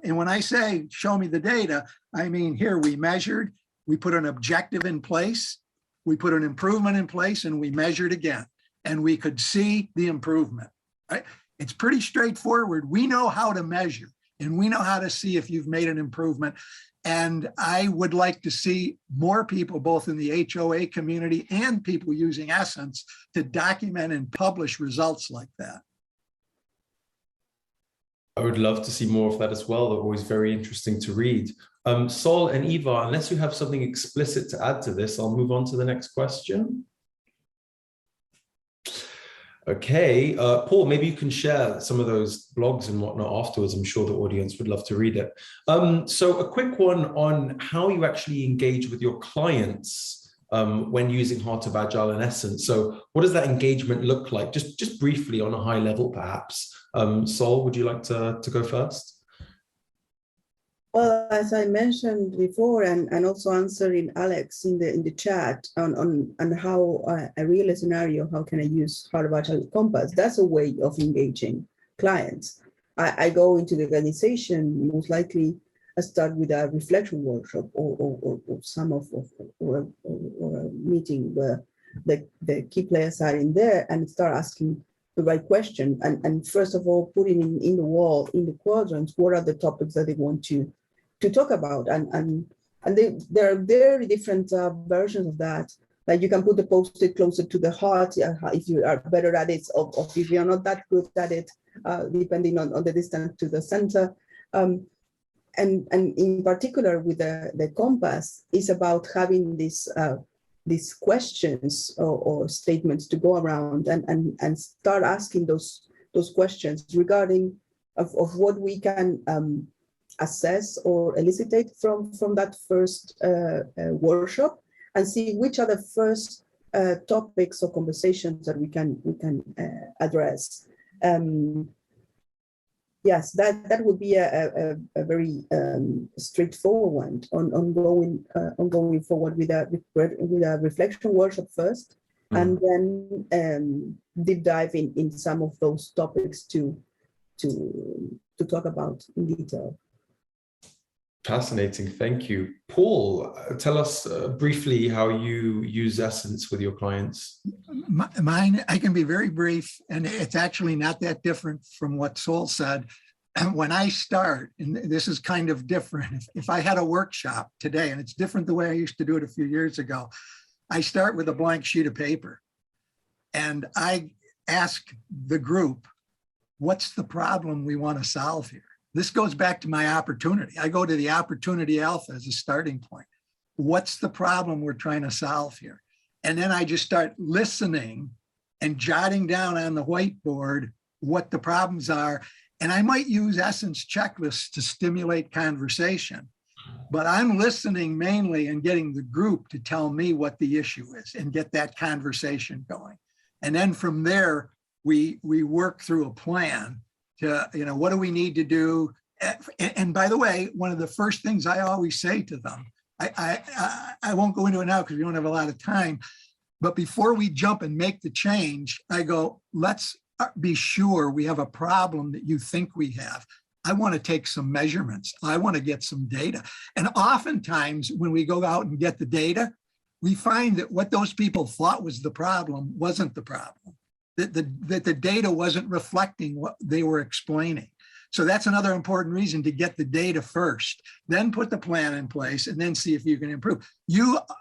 And when I say, show me the data, I mean, here we measured, we put an objective in place, we put an improvement in place, and we measured again, and we could see the improvement. Right? It's pretty straightforward. We know how to measure and we know how to see if you've made an improvement. And I would like to see more people, both in the HOA community and people using Essence, to document and publish results like that. I would love to see more of that as well. They're always very interesting to read. Sol and Eva, unless you have something explicit to add to this, I'll move on to the next question. Okay, Paul, maybe you can share some of those blogs and whatnot afterwards. I'm sure the audience would love to read it. So a quick one on how you actually engage with your clients when using Heart of Agile and Essence. So what does that engagement look like? Just briefly on a high level, perhaps. Sol, would you like to go first? Well, as I mentioned before, and also answering Alex in the chat on how a real scenario, how can I use Heart of Agile Compass? That's a way of engaging clients. I go into the organization, most likely I start with a reflection workshop or a meeting where the key players are in there and start asking the right question. And first of all, putting in the wall, in the quadrants, what are the topics that they want to talk about, and there are very different versions of that. Like you can put the post-it closer to the heart if you are better at it, or if you are not that good at it, depending on the distance to the center. And in particular with the compass, is about having this these questions or statements to go around and start asking those questions regarding of what we can assess or elicitate from that first workshop, and see which are the first topics or conversations that we can address. Yes, that would be a very straightforward ongoing forward with a reflection workshop first, and then deep dive in some of those topics to talk about in detail. Fascinating, thank you. Paul, tell us briefly how you use Essence with your clients. Mine, I can be very brief, and it's actually not that different from what Sol said. When I start, and this is kind of different, if I had a workshop today, and it's different the way I used to do it a few years ago, I start with a blank sheet of paper, and I ask the group, what's the problem we want to solve here? This goes back to my opportunity. I go to the opportunity alpha as a starting point. What's the problem we're trying to solve here? And then I just start listening and jotting down on the whiteboard what the problems are. And I might use Essence checklists to stimulate conversation, but I'm listening mainly and getting the group to tell me what the issue is and get that conversation going. And then from there, we work through a plan to, what do we need to do? And by the way, one of the first things I always say to them, I won't go into it now because we don't have a lot of time, but before we jump and make the change, I go, let's be sure we have a problem that you think we have. I want to take some measurements. I want to get some data. And oftentimes when we go out and get the data, we find that what those people thought was the problem wasn't the problem. That the data wasn't reflecting what they were explaining. So that's another important reason to get the data first, then put the plan in place, and then see if you can improve.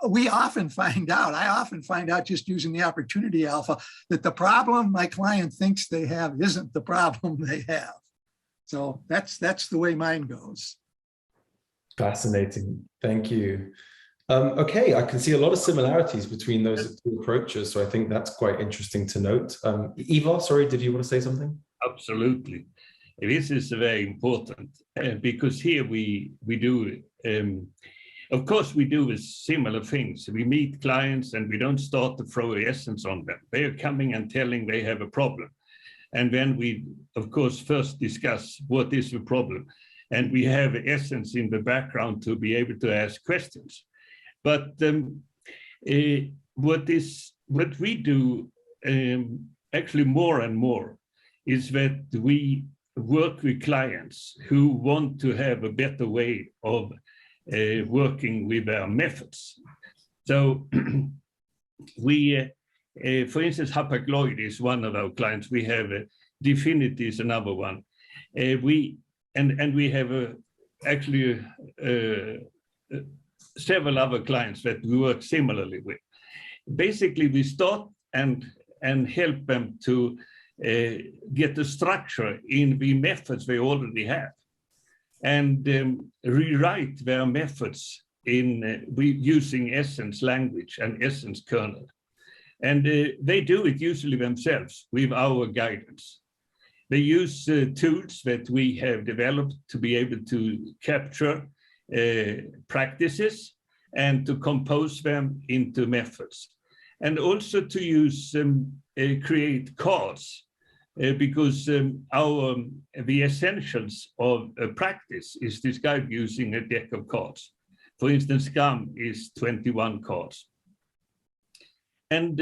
We often find out, I often find out just using the opportunity alpha, that the problem my client thinks they have isn't the problem they have. So that's the way mine goes. Fascinating, thank you. Okay, I can see a lot of similarities between those two approaches, so I think that's quite interesting to note. Eva, sorry, did you want to say something? Absolutely. This is very important because here we do, of course, we do similar things. We meet clients and we don't start to throw Essence on them. They are coming and telling they have a problem. And then we, of course, first discuss what is the problem. And we have Essence in the background to be able to ask questions. But what we do actually more and more is that we work with clients who want to have a better way of working with their methods. So we, for instance, Hapag-Lloyd is one of our clients. We have Definity is another one. We have actually several other clients that we work similarly with. Basically, we start and help them to get the structure in the methods they already have, and rewrite their methods in using Essence language and Essence kernel. And they do it usually themselves with our guidance. They use tools that we have developed to be able to capture practices and to compose them into methods, and also to use create cards because the essentials of a practice is described using a deck of cards. For instance, Scrum is 21 cards. And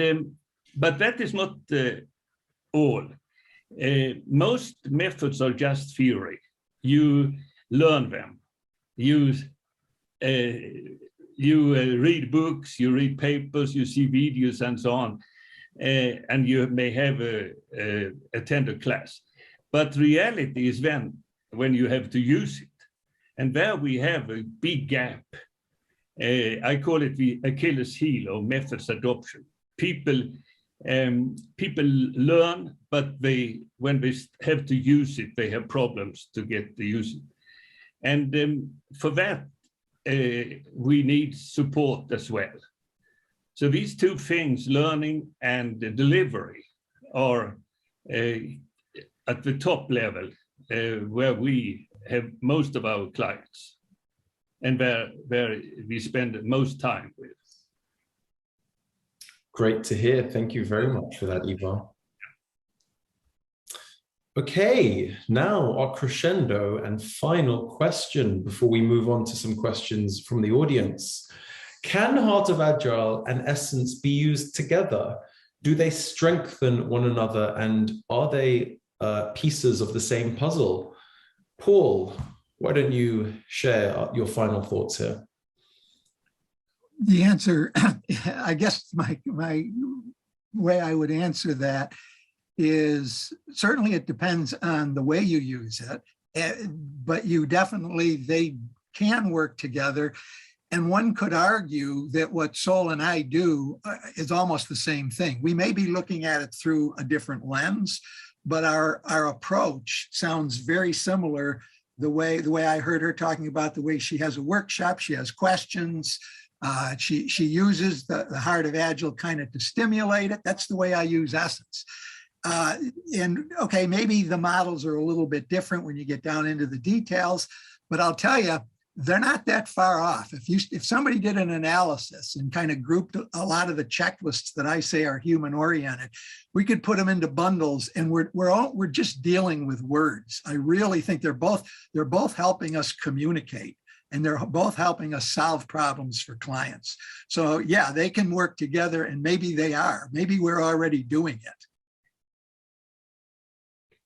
but that is not all. Most methods are just theory. You learn them. You read books, you read papers, you see videos and so on, and you may have attend a class. But reality is when you have to use it. And there we have a big gap. I call it the Achilles heel of methods adoption. People learn, but when they have to use it, they have problems to get to use it. And for that, we need support as well. So these two things, learning and delivery, are at the top level where we have most of our clients and where we spend most time with. Great to hear. Thank you very much for that, Ivar. Okay, now our crescendo and final question before we move on to some questions from the audience. Can Heart of Agile and Essence be used together? Do they strengthen one another, and are they pieces of the same puzzle? Paul, why don't you share your final thoughts here? The answer, I guess my way I would answer that is certainly it depends on the way you use it, but they can work together. And one could argue that what Sol and I do is almost the same thing. We may be looking at it through a different lens, but our approach sounds very similar. The way I heard her talking about the way she has a workshop, she has questions, she uses the Heart of Agile kind of to stimulate it. That's the way I use Essence. And okay, maybe the models are a little bit different when you get down into the details, but I'll tell you, they're not that far off. If somebody did an analysis and kind of grouped a lot of the checklists that I say are human oriented, we could put them into bundles, and we're just dealing with words. I really think they're both helping us communicate, and they're both helping us solve problems for clients. So yeah, they can work together, and maybe they are. Maybe we're already doing it.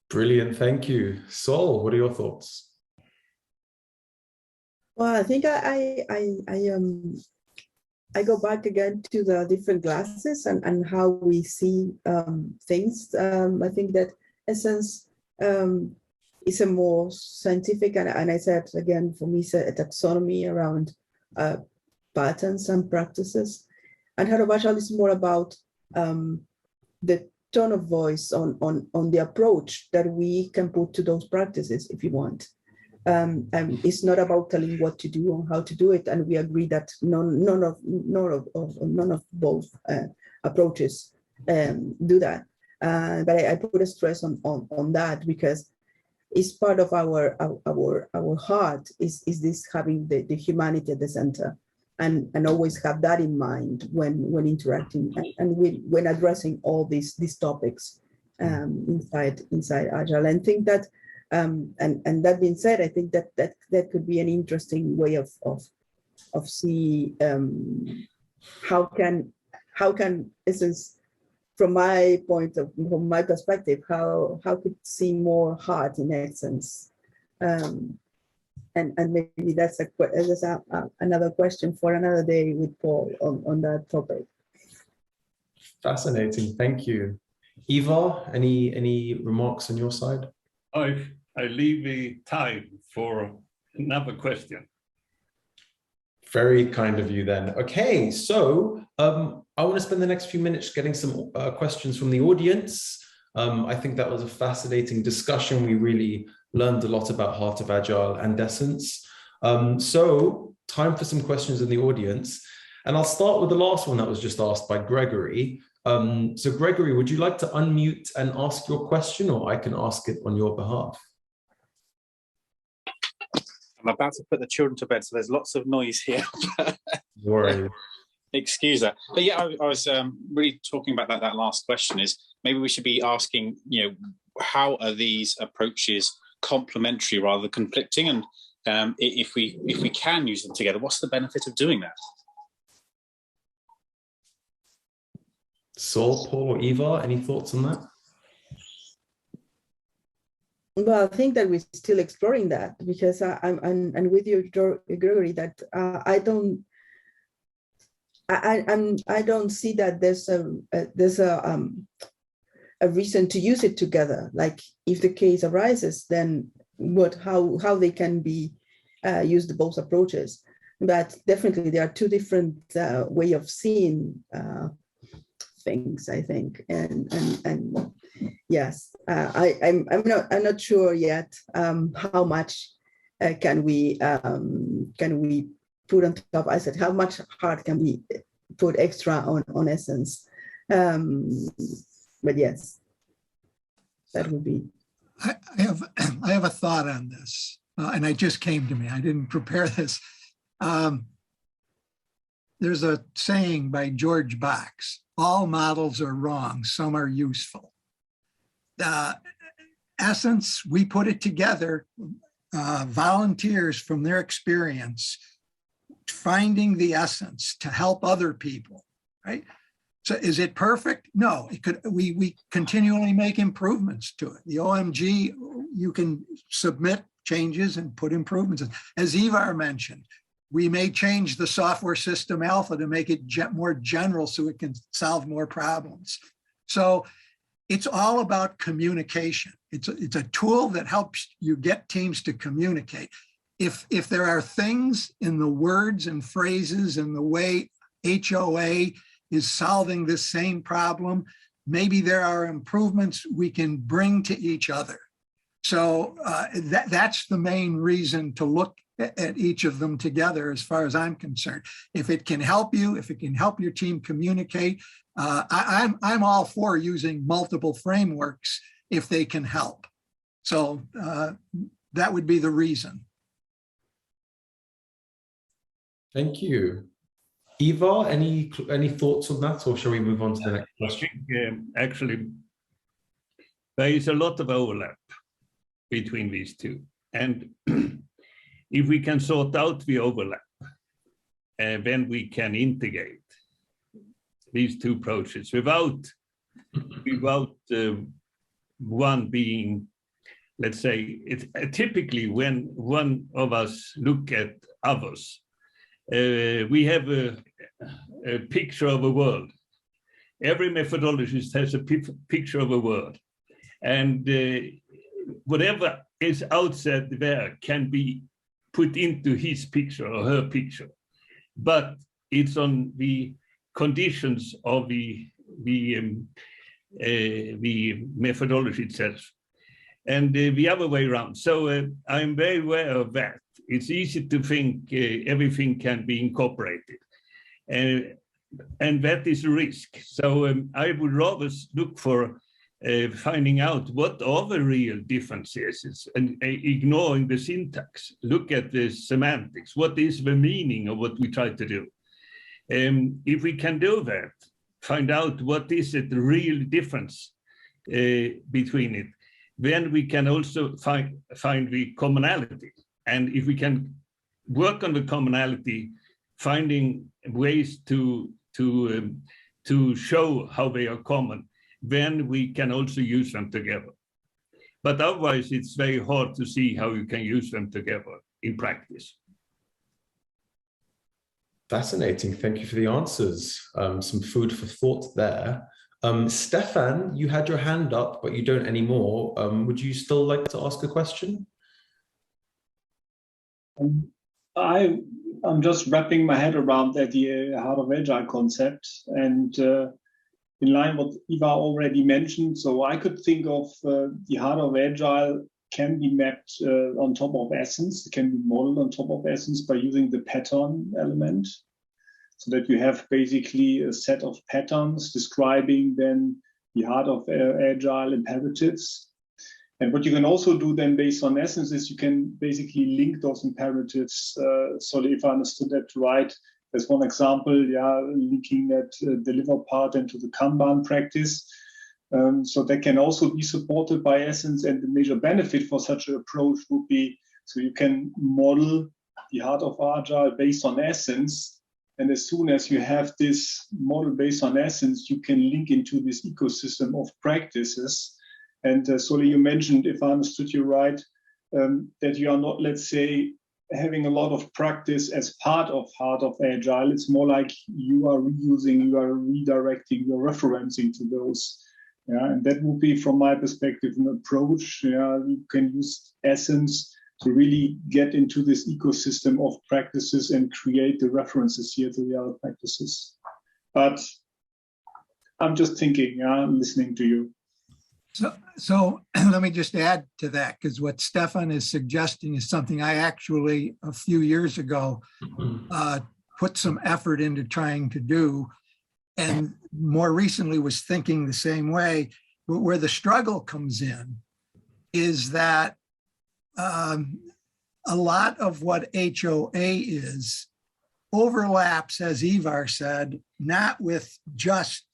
Brilliant, thank you. Sol, what are your thoughts? Well, I think I go back again to the different glasses and how we see things. I think that Essence is a more scientific, and I said again, for me, it's a taxonomy around patterns and practices. And Heart of Agile is more about the tone of voice on the approach that we can put to those practices, if you want. And it's not about telling you what to do or how to do it, and we agree that none of both approaches do that. But I put a stress on that because it's part of our heart is this having the humanity at the center, and always have that in mind when interacting and when addressing all these topics inside Agile. And think that. And that being said, I think that could be an interesting way of see how can Essence, from my perspective, how could see more heart in Essence, and maybe that's another question for another day with Paul on that topic. Fascinating, thank you. Ivar, any remarks on your side? I leave the time for another question. Very kind of you then. Okay, so I want to spend the next few minutes getting some questions from the audience. I think that was a fascinating discussion. We really learned a lot about Heart of Agile and Essence. So time for some questions in the audience. And I'll start with the last one that was just asked by Gregory. So Gregory, would you like to unmute and ask your question, or I can ask it on your behalf? I'm about to put the children to bed, so there's lots of noise here. Worry. Excuse that. But yeah, I was really talking about that last question is maybe we should be asking, how are these approaches complementary rather than conflicting? And if we can use them together, what's the benefit of doing that? Sol, Paul, or Ivar, any thoughts on that? Well, I think that we're still exploring that, because I'm with you, Gregory, that I don't see that there's a reason to use it together. Like if the case arises, then how they can be used, both approaches. But definitely there are two different way of seeing things, I think, and yes, I'm not sure yet how much can we put on top. I said, how much heart can we put extra on essence. But yes, that would be. I have a thought on this, and it just came to me. I didn't prepare this. There's a saying by George Box: all models are wrong, some are useful. Essence, we put it together, volunteers from their experience, finding the essence to help other people, right? So is it perfect? No, it could. We continually make improvements to it. The OMG, you can submit changes and put improvements in. As Ivar mentioned, we may change the software system alpha to make it more general so it can solve more problems. So it's all about communication. It's a tool that helps you get teams to communicate. If there are things in the words and phrases and the way HOA is solving this same problem, maybe there are improvements we can bring to each other. So that's the main reason to look at each of them together, as far as I'm concerned. If it can help you, if it can help your team communicate, I'm all for using multiple frameworks if they can help. So that would be the reason. Thank you. Ivar, any thoughts on that, or shall we move on to the next question? I think actually there is a lot of overlap between these two. And if we can sort out the overlap, then we can integrate these two approaches without one being, let's say, it's typically when one of us look at others, we have a picture of a world. Every methodologist has a picture of a world, and whatever is outside there can be put into his picture or her picture, but it's on the conditions of the methodology itself, and the other way around. So I'm very aware of that. It's easy to think everything can be incorporated, and that is a risk. So I would rather look for finding out what are the real differences and ignoring the syntax. Look at the semantics. What is the meaning of what we try to do? If we can do that, find out what is it, the real difference between it, then we can also find the commonality. And if we can work on the commonality, finding ways to show how they are common, then we can also use them together. But otherwise, it's very hard to see how you can use them together in practice. Fascinating. Thank you for the answers. Some food for thought there. Stefan, you had your hand up, but you don't anymore. Would you still like to ask a question? I'm just wrapping my head around the Heart of Agile concept, and in line what Ivar already mentioned. So I could think of the Heart of Agile can be mapped on top of Essence. It can be modeled on top of Essence by using the pattern element, so that you have basically a set of patterns describing then the Heart of Agile imperatives. And what you can also do then based on Essence is you can basically link those imperatives. So if I understood that right, there's one example, linking that deliver part into the Kanban practice. So that can also be supported by Essence, and the major benefit for such an approach would be, so you can model the Heart of Agile based on Essence, and as soon as you have this model based on Essence, you can link into this ecosystem of practices. And Soledad, you mentioned, if I understood you right, that you are not, let's say, having a lot of practice as part of Heart of Agile. It's more like you are reusing, you are redirecting, you are referencing to those. Yeah, and that would be, from my perspective, an approach. Yeah, you can use Essence to really get into this ecosystem of practices and create the references here to the other practices. But I'm just thinking, listening to you. So let me just add to that, because what Stefan is suggesting is something I actually, a few years ago, put some effort into trying to do, and more recently was thinking the same way. But where the struggle comes in is that a lot of what HOA is overlaps, as Ivar said, not with just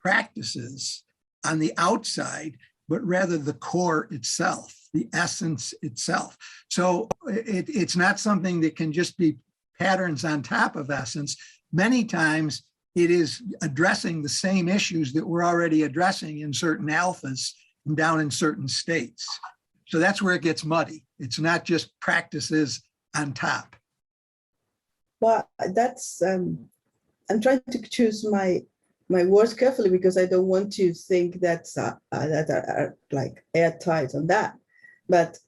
practices on the outside, but rather the core itself, the essence itself. So it's not something that can just be patterns on top of essence. Many times it is addressing the same issues that we're already addressing in certain alphas and down in certain states. So that's where it gets muddy. It's not just practices on top. Well, that's, I'm trying to choose my words carefully because I don't want to think that are like airtight on that. But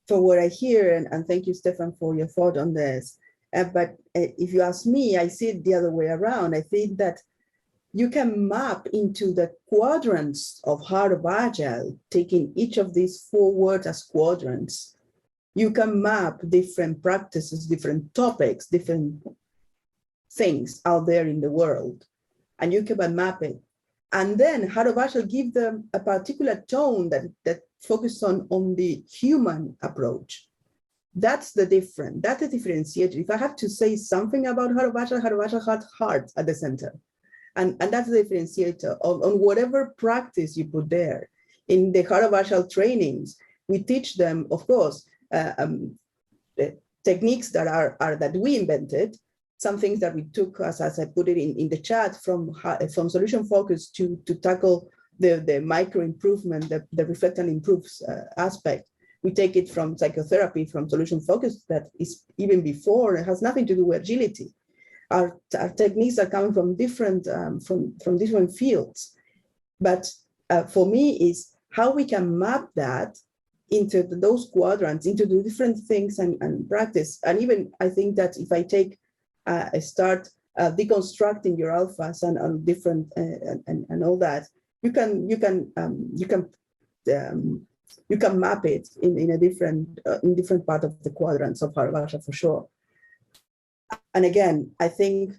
for what I hear, and thank you, Stefan, for your thought on this. But if you ask me, I see it the other way around. I think that you can map into the quadrants of Heart of Agile, taking each of these 4 words as quadrants. You can map different practices, different topics, different things out there in the world, and you can map it. And then Heart of Agile give them a particular tone that focuses on the human approach. That's the difference. That's the differentiator. If I have to say something about Heart of Agile had heart at the center. And that's the differentiator on whatever practice you put there. In the Heart of Agile trainings, we teach them, of course, the techniques that we invented, some things that we took, as I put it in the chat, from solution focus to tackle the micro improvement, the reflect and improve aspect. We take it from psychotherapy, from solution focus that is even before, it has nothing to do with agility. Our techniques are coming from different fields. But for me is how we can map that into those quadrants, into the different things and practice. And even I think that if I take start deconstructing your alphas and different and all that, you can map it in a different part of the quadrants of Heart of Agile for sure. And again, I think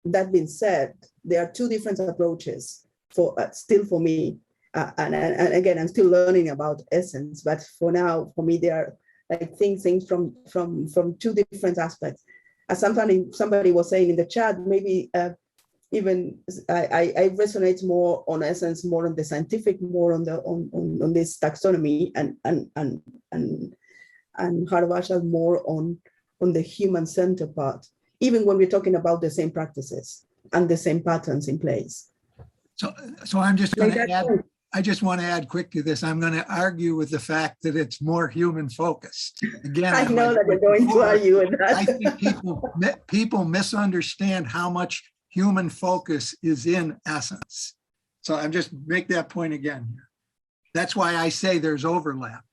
that being said, there are 2 different approaches for still for me. And again, I'm still learning about essence, but for now, for me, they are like things from 2 different aspects. As somebody was saying in the chat, maybe even I resonate more on essence, more on the scientific, more on this taxonomy, and Heart of Agile more on the human-centered part, even when we're talking about the same practices and the same patterns in place. So I'm just going to add, I just want to add quick to this. I'm going to argue with the fact that it's more human focused. Again, I know that you're going to argue with that. I think people misunderstand how much human focus is in essence. So I'm just make that point again. That's why I say there's overlap.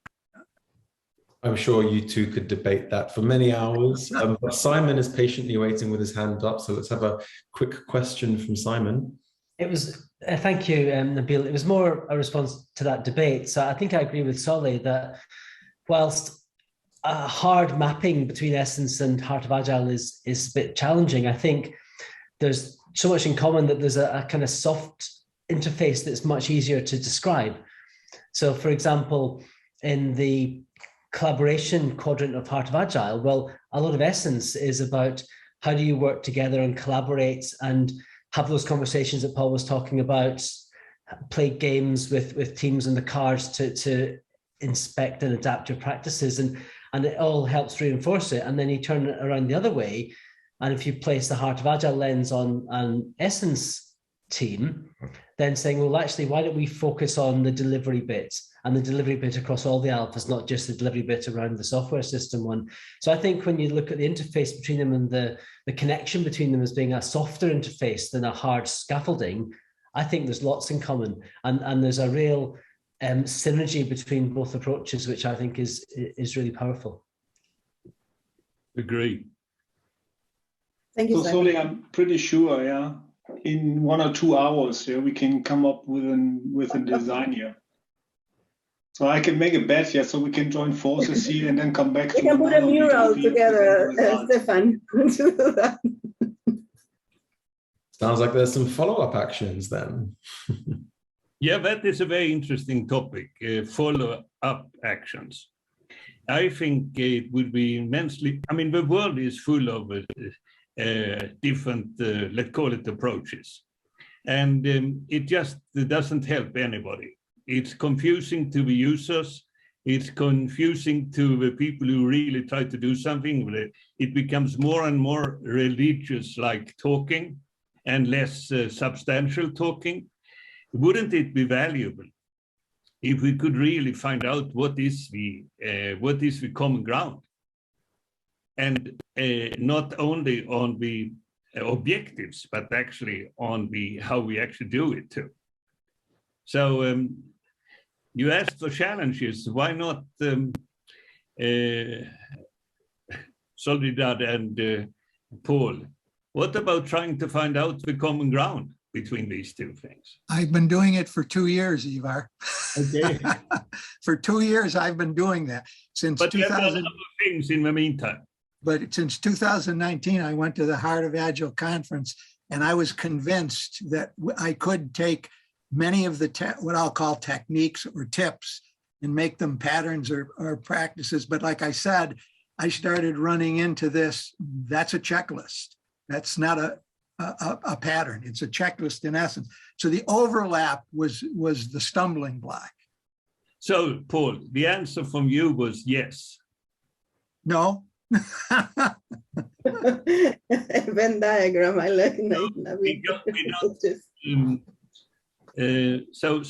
I'm sure you 2 could debate that for many hours. But Simon is patiently waiting with his hand up. So let's have a quick question from Simon. It was, thank you, Nabil. It was more a response to that debate. So I think I agree with Solly that whilst a hard mapping between Essence and Heart of Agile is a bit challenging, I think there's so much in common that there's a kind of soft interface that's much easier to describe. So for example, in the collaboration quadrant of Heart of Agile, well, a lot of Essence is about how do you work together and collaborate and have those conversations that Paul was talking about, play games with teams and the cards to inspect and adapt your practices, and it all helps reinforce it. And then you turn it around the other way, and if you place the Heart of Agile lens on an Essence team, then saying, well, actually, why don't we focus on the delivery bit, and the delivery bit across all the alphas, not just the delivery bit around the software system one. So I think when you look at the interface between them and the connection between them as being a softer interface than a hard scaffolding, I think there's lots in common. And there's a real synergy between both approaches, which I think is really powerful. Agree. Thank you, So Soli, I'm pretty sure, yeah, in 1 or 2 hours, yeah, we can come up with a design here. So I can make a bet, yeah, so we can join forces here and then come back We to can put a another mural meetup together, here. Stefan. Sounds like there's some follow-up actions then. Yeah, that is a very interesting topic, follow-up actions. I think it would be immensely, I mean, the world is full of different, let's call it approaches. And it just doesn't help anybody. It's confusing to the users. It's confusing to the people who really try to do something. It becomes more and more religious like talking and less substantial talking. Wouldn't it be valuable if we could really find out what is the common ground, and not only on the objectives, but actually on the how we actually do it too. So you asked for challenges. Why not Soledad and Paul? What about trying to find out the common ground between these two things? I've been doing it for 2 years, Ivar. Okay. For 2 years, I've been doing that since But 2000. there are other things in the meantime. But since 2019, I went to the Heart of Agile conference, and I was convinced that I could take many of the what I'll call techniques or tips and make them patterns or practices. But like I said, I started running into this. That's a checklist. That's not a pattern. It's a checklist in essence. So the overlap was the stumbling block. So, Paul, the answer from you was yes. No. Venn diagram. I like So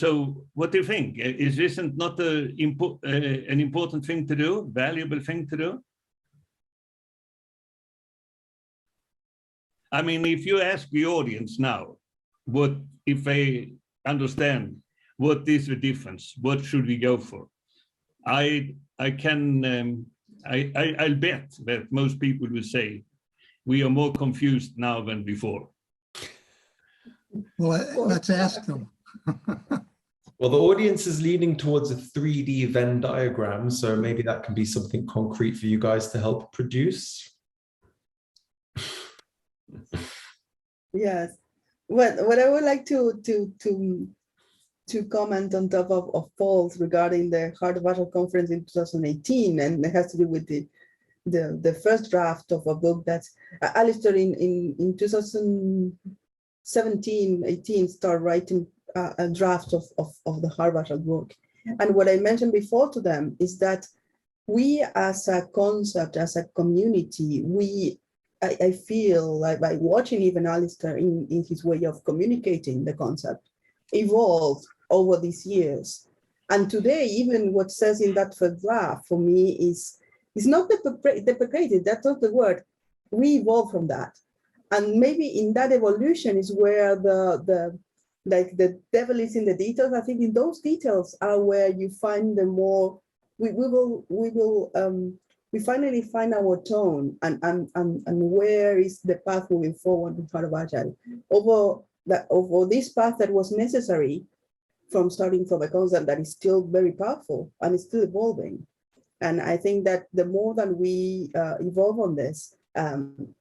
what do you think? Is this not an important thing to do, valuable thing to do? I mean, if you ask the audience now, what if they understand what is the difference, what should we go for? I'll bet that most people will say we are more confused now than before. Well, let's ask them. Well, the audience is leaning towards a 3D Venn diagram, so maybe that can be something concrete for you guys to help produce. Yes. What I would like to comment on top of Paul's regarding the Heart of Agile conference in 2018, and it has to do with the first draft of a book that Alistair in 2017-18 started writing a draft of the Heart of Agile book. And what I mentioned before to them is that we as a concept, as a community, I feel like by watching even Alistair in his way of communicating the concept, evolved over these years. And today, even what says in that first draft for me is not deprecated, that's not the word. We evolved from that. And maybe in that evolution is where the devil is in the details. I think in those details are where you find the more, we finally find our tone and where is the path moving forward with Heart of Agile. Over this path that was necessary from starting from a concept that is still very powerful and is still evolving. And I think that the more that we evolve on this,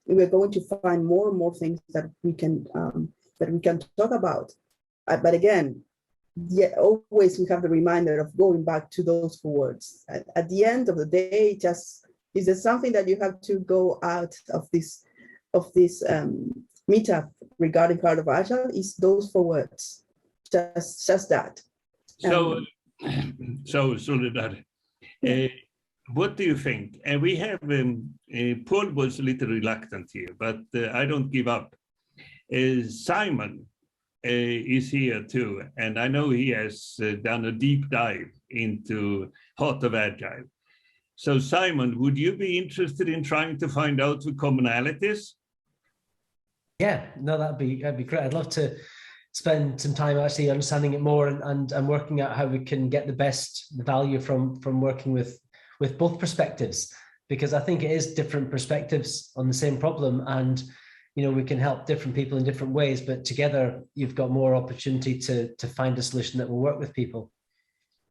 we're going to find more and more things that we can talk about. But again, always we have the reminder of going back to those 4 words. At the end of the day, just is there something that you have to go out of this meetup regarding Heart of Agile? Is those 4 words, just that. So Soledad, what do you think? And we have Paul was a little reluctant here, but I don't give up. Simon is here too, and I know he has done a deep dive into Heart of Agile. So Simon, would you be interested in trying to find out the commonalities? Yeah, no, that'd be great. I'd love to spend some time actually understanding it more and working out how we can get the best value from working with both perspectives, because I think it is different perspectives on the same problem, and we can help different people in different ways, but together you've got more opportunity to find a solution that will work with people.